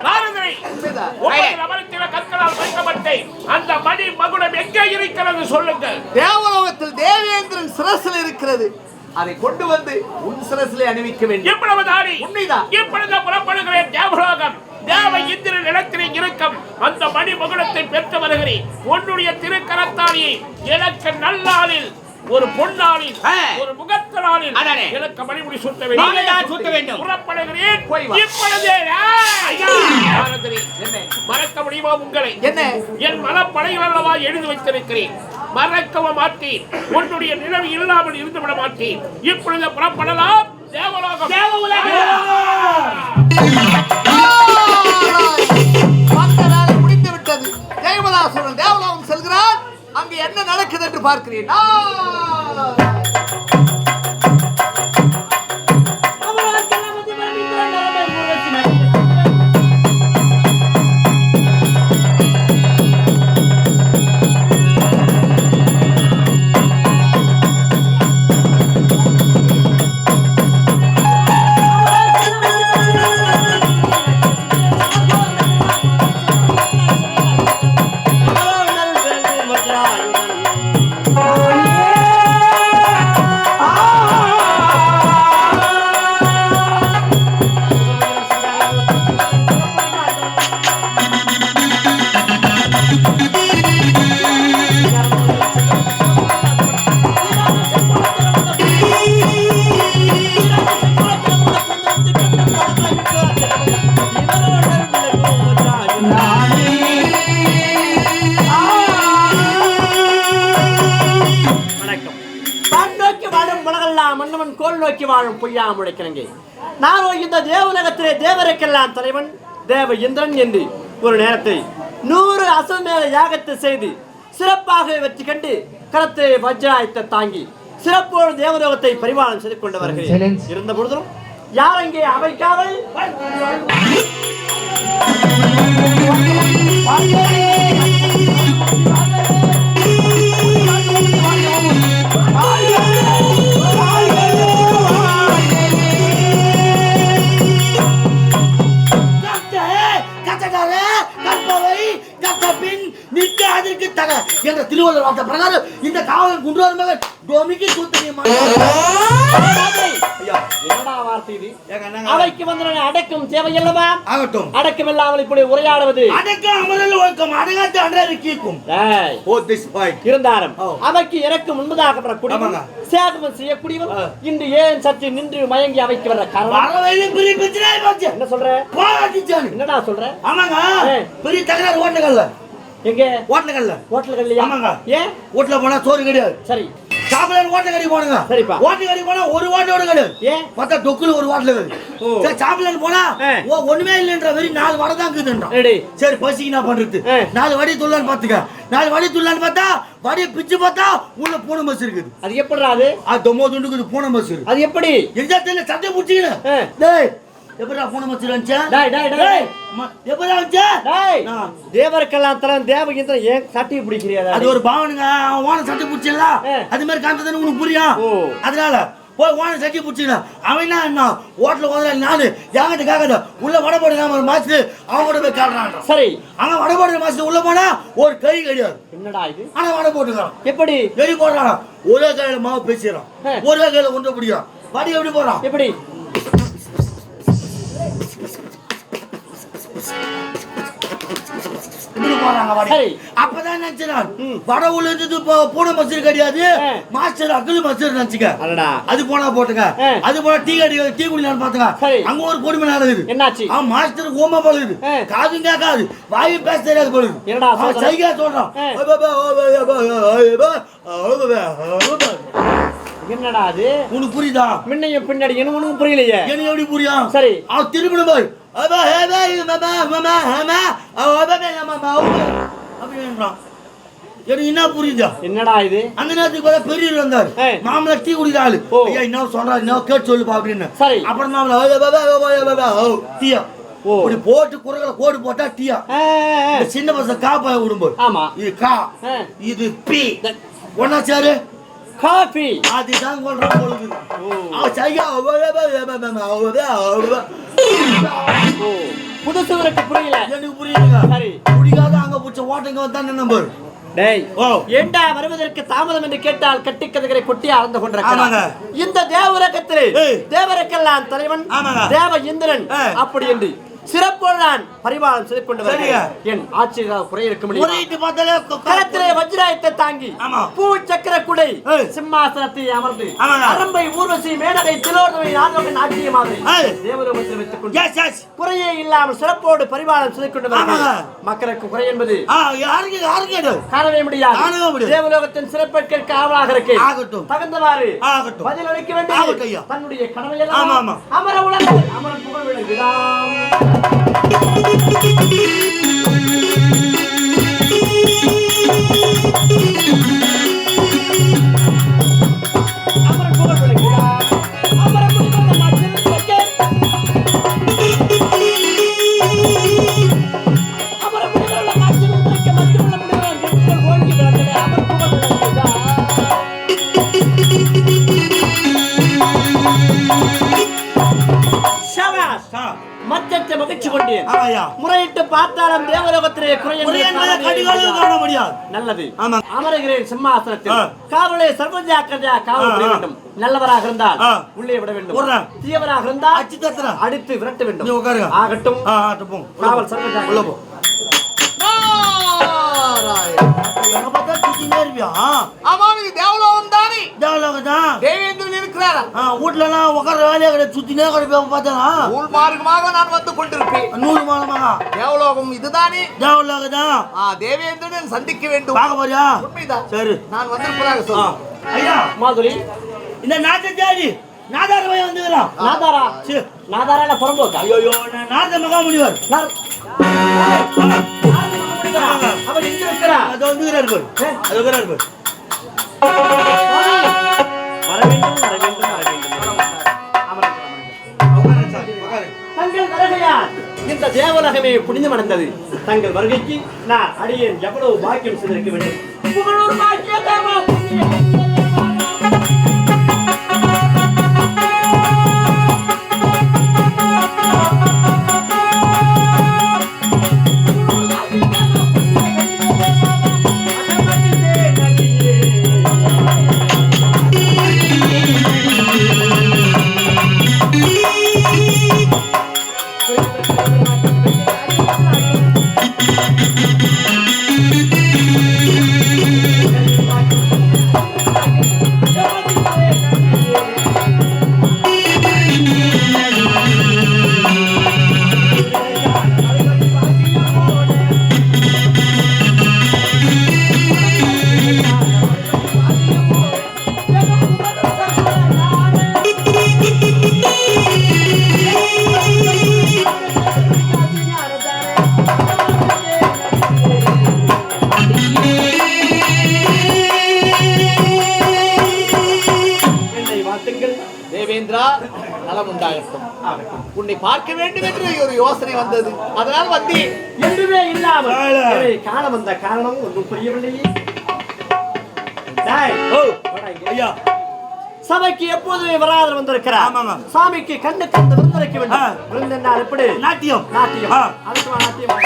S3: பாருங்கள்.
S5: உண்மைதான்.
S3: 9 நவரத்தின கற்களால் பதிக்கப்பட்டு அந்த மணி மகுடம் எங்கே இருக்கிறது சொல்லுங்கள்.
S5: தேவலோகத்தில் தேவேந்திரன் சிரசில் இருக்கிறது. அதை கொண்டு வந்து உன் சிரசிலே அணிவிக்க வேண்டும்.
S3: எவ்வளவு தாடி?
S5: உண்மைதான்.
S3: இப்பொழுது புறப்படுகிறேன் தேவலோகம். தேவ இந்திரன் நிலத்திலே இருக்கும் அந்த மணி மகுடத்தை பெற்று வருகிறேன். உன்னுடைய திருக்கரத்தாலே எனக்கு நல்லாளில் ஒரு பொன்னாளில் ஒரு முகத்தனாளில் எனக்கு மணிமுடி சூட்ட வேண்டும். புறப்படுகிறேன். இப்பொழுதே மறக்க முடியுமா உங்களை?
S5: என்ன?
S3: என் மனப்படையில் அல்லவா எழுதி வைத்திருக்கிறேன். மறக்கவும் மாட்டேன். உன்னுடைய நினைவு இல்லாமல் இருந்து விட மாட்டேன். இப்பொழுது புறப்படலாம். தேவலோகம்.
S5: முடிந்து விட்டது. தேவதாசுரன் தேவலோகம் செல்கிறான். அங்கு என்ன நடக்குது என்று பார்க்கிறேன்.
S6: நோக்கி வாழும் பொய்யா முளைக்கிறங்க. நான் இந்த தேவலகத்திலே தேவருக்கெல்லாம் தலைவன் தேவ இந்திரன் என்று ஒரு நேரத்தை 100 அசுமேத யாகத்தை செய்து சிறப்பாக வெற்றி கண்டு கரத்தை வஜ்ராயத்தை தாங்கி சிறப்போடு தேவலோகத்தை பரிபாலனம் செய்து கொண்டு வருகிறேன். இருந்த பொழுதும் யார் அங்கே அவைக்காவல்
S4: என்ற திருவள்ளுவர் வார்த்தை பிரகாரம் இந்த காவலன் குன்றோர் மகன் டோமிக்கு கூத்தனியமா
S6: அவைக்கு வந்தவனை அடக்கும் தேவையல்லவா?
S4: ஆகட்டும்.
S6: அடக்கம் இல்லாமல் இப்படி உரையாடுவது
S4: அடக்கம் அமரல் ஒழுக்கம் அடங்காத்து அன்றாரு கீக்கும்.
S6: இருந்தாலும் அவைக்கு எனக்கு முன்பதாக வரக்கூடியவன் சேகமம் செய்யக்கூடியவன் இன்று ஏன் சற்று நின்று மயங்கி அவைக்கு வர காரணம் என்ன சொல்ற? என்னடா சொல்ற?
S4: ஆமாங்க பெரிய தகராறு ஓட்டங்கள்ல
S6: எங்க
S4: ஓட்டங்கள்ல
S6: ஹோட்டல்கள்லயா?
S4: ஆமாங்க.
S6: ஏன்
S4: வீட்டுல போனா சோறு கிடையாது.
S6: சரி
S4: சாப்பிட ஓட்ட கறி போனுங்க.
S6: சரிப்பா.
S4: ஓட்ட கறி போனா ஒரு ஓட்டோட கிடையாது.
S6: ஏன்
S4: மொத்த டொக்குல ஒரு ஓட்டல இருக்குது. சரி சாப்பிட போனா ஒண்ணுமே இல்லைன்ற மாதிரி 4 வடை தான் இருக்குதுன்றான். சரி பசிக்கு என்ன பண்றது? 4 வடை துள்ளான்னு பாத்துக்க. 4 வடை துள்ளான்னு பார்த்தா வடையை பிச்சு பார்த்தா உள்ள பூனை மஸ் இருக்குது.
S6: அது எப்படிடா அது?
S4: அது தொம்மோ துண்டுக்குது பூனை மஸ் இருக்கு.
S6: அது எப்படி?
S4: எங்க தெரியல சட்டை புடிச்சிக்கணும். டேய் எப்படா பூனை மஸ் வந்துச்சா?
S6: டேய் டேய் டேய்
S4: எப்படா வந்துச்சா?
S6: டேய் தேவருக்கெல்லாம் தரன் தேவகிந்திரன் ஏன் சட்டையை பிடிக்கிறியா?
S4: அது ஒரு பாவனுங்க. ஓன சட்டை புடிச்சல அது மாதிரி காந்ததன உனக்கு புரியும். அதனால போய் ஓன சட்டை புடிச்சினா அவன் என்ன ஹோட்டல்ல வந்து நானு யாங்கிட்ட காக்கத உள்ள வடை போடுற ஒரு மாஸ்டர் அவங்க கூட போய் காட்றான்.
S6: சரி
S4: அங்க வடை போடுற மாஸ்டர் உள்ள போனா ஒரு கறி கிடையாது.
S6: என்னடா இது?
S4: ஆனா வடை போட்டுறான்.
S6: எப்படி
S4: கறி போடுறான்? ஒரே கையில மாவு பேசிறான். ஒரே கையில உண்டை பிடிக்கிறான். வடை எப்படி போடுறான்?
S6: எப்படி?
S4: அப்பதான் நினைச்சான் வடை உள்ள இருந்து பூனை மசூர் கிடையாது மாஸ்டர் அகில் மசூர் நினைச்சுக்க. அது போனா போட்டுங்க. அது போனா டீ குடிக்கலான்னு பாத்துங்க. அங்க ஒரு கொடுமை நடக்குது.
S6: என்னாச்சு?
S4: மாஸ்டர் கோமா போகுது. காதும் கேட்காது வாயும் பேச தெரியாது போகுது. சைகா சொல்றான்.
S6: என்னடா அது?
S4: உனக்கு புரியுதா?
S6: முன்னையும் பின்னாடி என்ன உனக்கு புரியலையே.
S4: எனக்கு எப்படி புரியும்?
S6: சரி
S4: அவன் திரும்பி போய் என்ன புரியுதா?
S6: என்னடா இது?
S4: அந்த நேரத்துக்கு பெரியவர் வந்தாரு. மாமல டீ குடிக்கிறாரு. ஐயா என்ன சொல்றாரு என்ன கேட்டு சொல்லுப்பா அப்படின்னு.
S6: சரி
S4: அப்புறம் டீயா இப்படி போட்டு குரங்களை கோடு போட்டா டீயா. சின்ன பசங்க காப்பாய விடும்போது
S6: ஆமா
S4: இது கா இது பி ஒன்னா சாரு
S6: காபி
S4: அதுதான் சொல்றான் பொழுது.
S6: புதுசு விரட்டு புரியல.
S4: எனக்கு புரியுதுங்க.
S6: சரி
S4: குடிக்காத அங்க பிடிச்ச ஓட்டங்க வந்தான் நம்பர்.
S6: டேய் ஏண்டா வருவதற்கு தாமதம் என்று கேட்டால் கட்டி கதைகளை கொட்டி அளந்து கொண்டிருக்கிறாங்க. இந்த தேவரகத்திலே தேவருக்கெல்லாம் தலைவன் தேவ இந்திரன் அப்படி என்று சிறப்போடு நான் பரிபாலனம் செய்து கொண்டு வருகிறேன். என் ஆட்சியாக குறை இருக்க முடியும். கரத்திலே வஜ்ராயத்தை தாங்கி பூ சக்கர குடை சிம்மாசனத்தை அமர்ந்து அரம்பை ஊர்வசி மேடகை திலோதமை ராஜவன் ஆட்சியமாக தேவலோகத்தில் வைத்துக் கொண்டு குறையே இல்லாமல் சிறப்போடு பரிபாலனம் செய்து கொண்டு வருகிறேன். மக்களுக்கு குறை என்பது காணவே முடியாது. தேவலோகத்தின் சிறப்பிற்கு காவலாக இருக்க தகுந்தவாறு பதில் அளிக்க வேண்டும். தன்னுடைய கடமையெல்லாம் அமர உலக அமரன் புகழ் விளங்குகிறான். மச்சத்தை மகிழ்ச்சி கொண்டேன். முறையிட்டு பார்த்தாலும் தேவலோகத்திலே காண முடியாது. நல்லது அமருகிறேன் சிம்மாசனத்தில். காவலை சர்வஜாக்கிரதையா காவல் புரிய வேண்டும். நல்லவராக இருந்தால் உள்ளே விட வேண்டும். தீயவராக இருந்தால் அடித்து விரட்ட வேண்டும். ஆகட்டும் காவல் சர்வஜாக்கிரதை.
S5: தேவலோகம் தானே?
S4: தேவலோகம் தான்.
S5: தேவேந்திரன் இருக்கிறாரா?
S4: வீட்டுல எல்லாம் உட்கார வேலையை கிடையாது. சுத்தினே கிடைப்ப பார்த்தா
S5: நூல் மார்க்கமாக நான் வந்து கொண்டிருப்பேன்.
S4: 100 மாதமாக
S5: தேவலோகம் இதுதானே?
S4: தேவலோகம் தான்.
S5: தேவேந்திரன் சந்திக்க வேண்டும்.
S4: பார்க்க போறியா?
S5: உண்மைதான்.
S4: சரி
S5: நான் வந்திருப்பதாக சொல்லுங்க.
S4: ஐயா
S6: மாதுரி
S4: இந்த நாட்டை தேடி நாதார போய் வந்துக்கிறான்.
S6: நாதாரா
S4: சீ.
S6: நாதாரா இல்ல புறம்போக்கா?
S4: ஐயோ நான் நாத மகாமுனிவர்.
S6: அவர் எங்க இருக்கிறா?
S4: அது வந்துக்கிறார் பாரு. அது வந்துக்கிறார் பாரு.
S6: வர வேண்டும் வர வேண்டும் வர வேண்டும். தங்கள் வருகையால் இந்த தேவலகமே புனிதமடைந்தது. தங்கள் வருகைக்கு நான் அடியேன் எவ்வளவு பாக்கியம் செய்திருக்க வேண்டும். புகழூர் பாக்கிய தேவா புண்ணிய
S5: தேவேந்திரா நலம் உண்டாகட்டும். உன்னை பார்க்க வேண்டும் என்று ஒரு யோசனை வந்தது, அதனால் வந்தேன்.
S6: எதுவுமே இல்லாமல் என்னை காண வந்த காரணம் ஒன்றும் புரியவில்லையே. டேய்,
S4: ஐயா
S6: சபைக்கு எப்போதுமே வராதவர் வந்திருக்கிறார்.
S4: ஆமாங்க.
S6: சாமிக்கு கண்ணு கண்டு விருந்தளிக்க வேண்டும். விருந்து என்றால் எப்படி?
S4: நாட்டியம்.
S6: நாட்டியம். அதுக்கு வா, நாட்டியம்.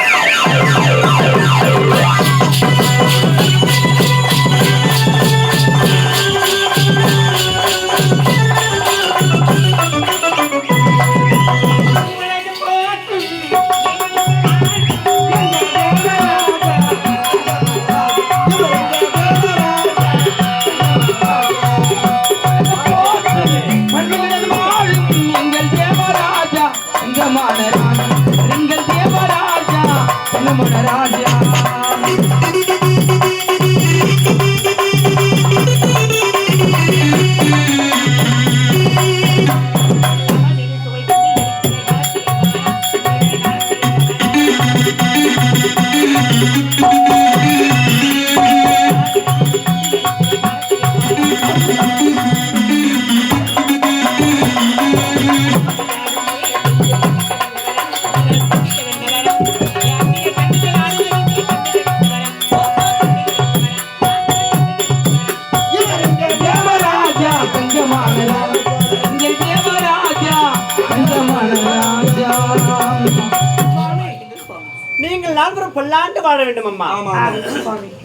S6: நீங்கள் நால்வரும் பல்லாண்டு வாழ வேண்டும் அம்மா.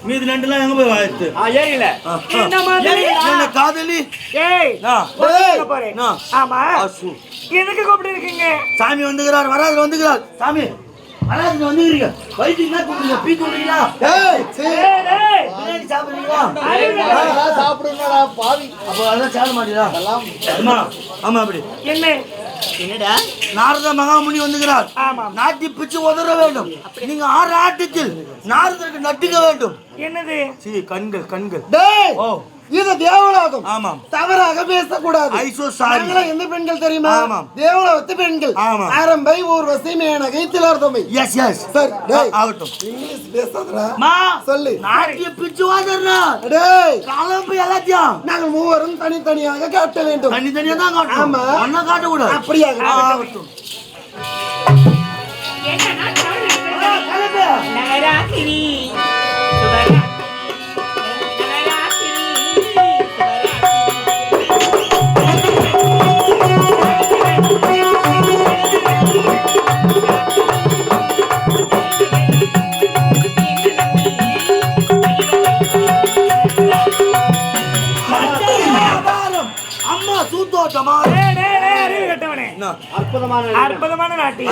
S4: மீதி ரெண்டுலாம் எங்க போய் வாழ்த்து?
S6: ஏறில
S2: என்ன மாதிரி
S4: என்ன காதலி?
S2: ஏய் பாரு. ஆமா
S4: அசு.
S2: எதுக்கு கூப்பிட்டு இருக்கீங்க?
S4: சாமி வந்துகிறார், வராது வந்துகிறார். சாமி வராது வந்துக்கிறீங்க. வயிற்று என்ன கூப்பிடுங்க? பீ கூப்பிடுறீங்களா? பிரியாணி சாப்பிடுறீங்களா?
S5: சாப்பிடுங்கடா பாவி.
S4: அப்போ அதெல்லாம் சாப்பிட மாட்டீங்களா? ஆமா ஆமா அப்படி
S2: என்ன
S6: என்னடா
S4: நாரத மகாமுனி வந்துகிறார். நாட்டி பிச்சு உதற வேண்டும். நீங்க 6 ஆட்டத்தில் நாரதருக்கு நட்டுக்க வேண்டும்.
S2: என்னது?
S4: சீ கண்கள் கண்கள்.
S5: டேய்,
S4: ஓ
S5: இது தேவலோகம்.
S4: ஆமாம்.
S5: தவறாக பேசக்கூடாது.
S4: I so sorry.
S5: நாங்கள எந்த பெண்கள் தெரியுமா?
S4: ஆமாம்.
S5: தேவலோகத்து பெண்கள்.
S4: ஆமாம்.
S5: ஆரம்பை ஊர்வசி மேனகை திலோத்தமை.
S4: எஸ் எஸ்
S5: சரி, டேய்.
S4: ஆகட்டும்.
S5: இங்கிலீஷ் பேசாதடா.
S4: மா
S5: சொல்லு.
S4: நாட்டிய பிச்சு உதறனா?
S5: டேய்,
S4: கலம்பு எல்லாத்தையும்
S5: நாங்கள் மூவரும் தனித்தனியாக காட்ட வேண்டும்.
S4: தனித்தனியா தான் காட்டணும்.
S5: ஆமா.
S4: ஒண்ணா காட்ட கூடாது.
S5: அப்படியாக
S4: ஆகட்டும்.
S2: நகராத்திரி
S4: அம்மா சூத்தோட்டமா?
S2: அற்புதமான நாட்டி.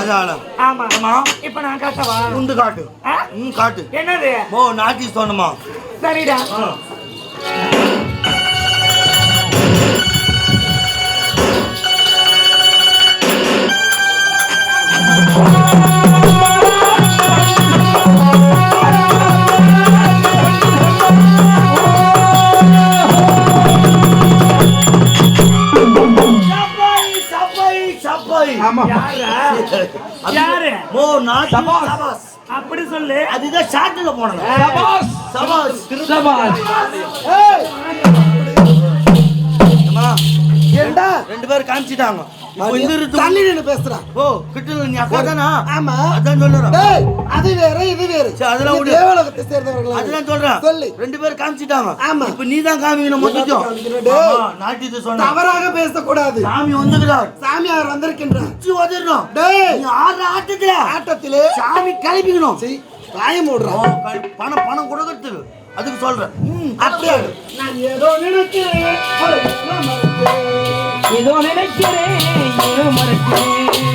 S2: ஆமா. இப்ப நான் காட்டவா?
S4: உண்டு காட்டு. காட்டு.
S2: என்னது?
S4: ஓ நாட்டி சொன்னமா?
S2: சரிடா. அப்படி சொல்லு.
S4: அதுதான் ஷார்ட்ல போனது.
S1: சபாஸ்
S4: சபாஸ்.
S1: சபாஸ்.
S4: அம்மா
S7: ஏண்டா
S4: ரெண்டு பேரும் காமிச்சிட்டாங்க. இப்போ இந்த இருக்கு
S7: தள்ளி நின்னு பேசுறா.
S4: ஓ கிட்டல நீ அக்கா தானா?
S7: ஆமா.
S4: அதான் சொல்றேன்.
S7: டேய் அது வேற இது வேற.
S4: சரி அதெல்லாம்
S7: இது
S4: விடு.
S7: தேவலோகத்தை சேர்ந்தவர்கள்.
S4: அதெல்லாம் சொல்றேன்.
S7: சொல்லு.
S4: ரெண்டு பேரும் காமிச்சிட்டாங்க.
S7: ஆமா.
S4: இப்போ நீ தான் காமிக்கணும் மொத்தம்.
S7: டேய்
S4: நாட்டியத்தை சொன்ன.
S7: தவறாக பேசக்கூடாது.
S4: சாமி வந்துகிறார்.
S7: சாமியார் வந்திருக்கின்றார்.
S4: உச்சி வதறணும்.
S7: டேய்
S4: நீ ஆடுற ஆட்டத்துல
S7: ஆட்டத்திலே
S4: சாமி கிளப்பிக்கணும்.
S7: சீ காயம் ஓடுறான்.
S4: பணம் கொடுக்கறதுக்கு அதுக்கு சொல்றேன்.
S7: அப்படியே நான் ஏதோ நினைக்கிறேன்.
S1: ஏதோ நினைக்கிறேன் ஏதோ மறக்கிறேன்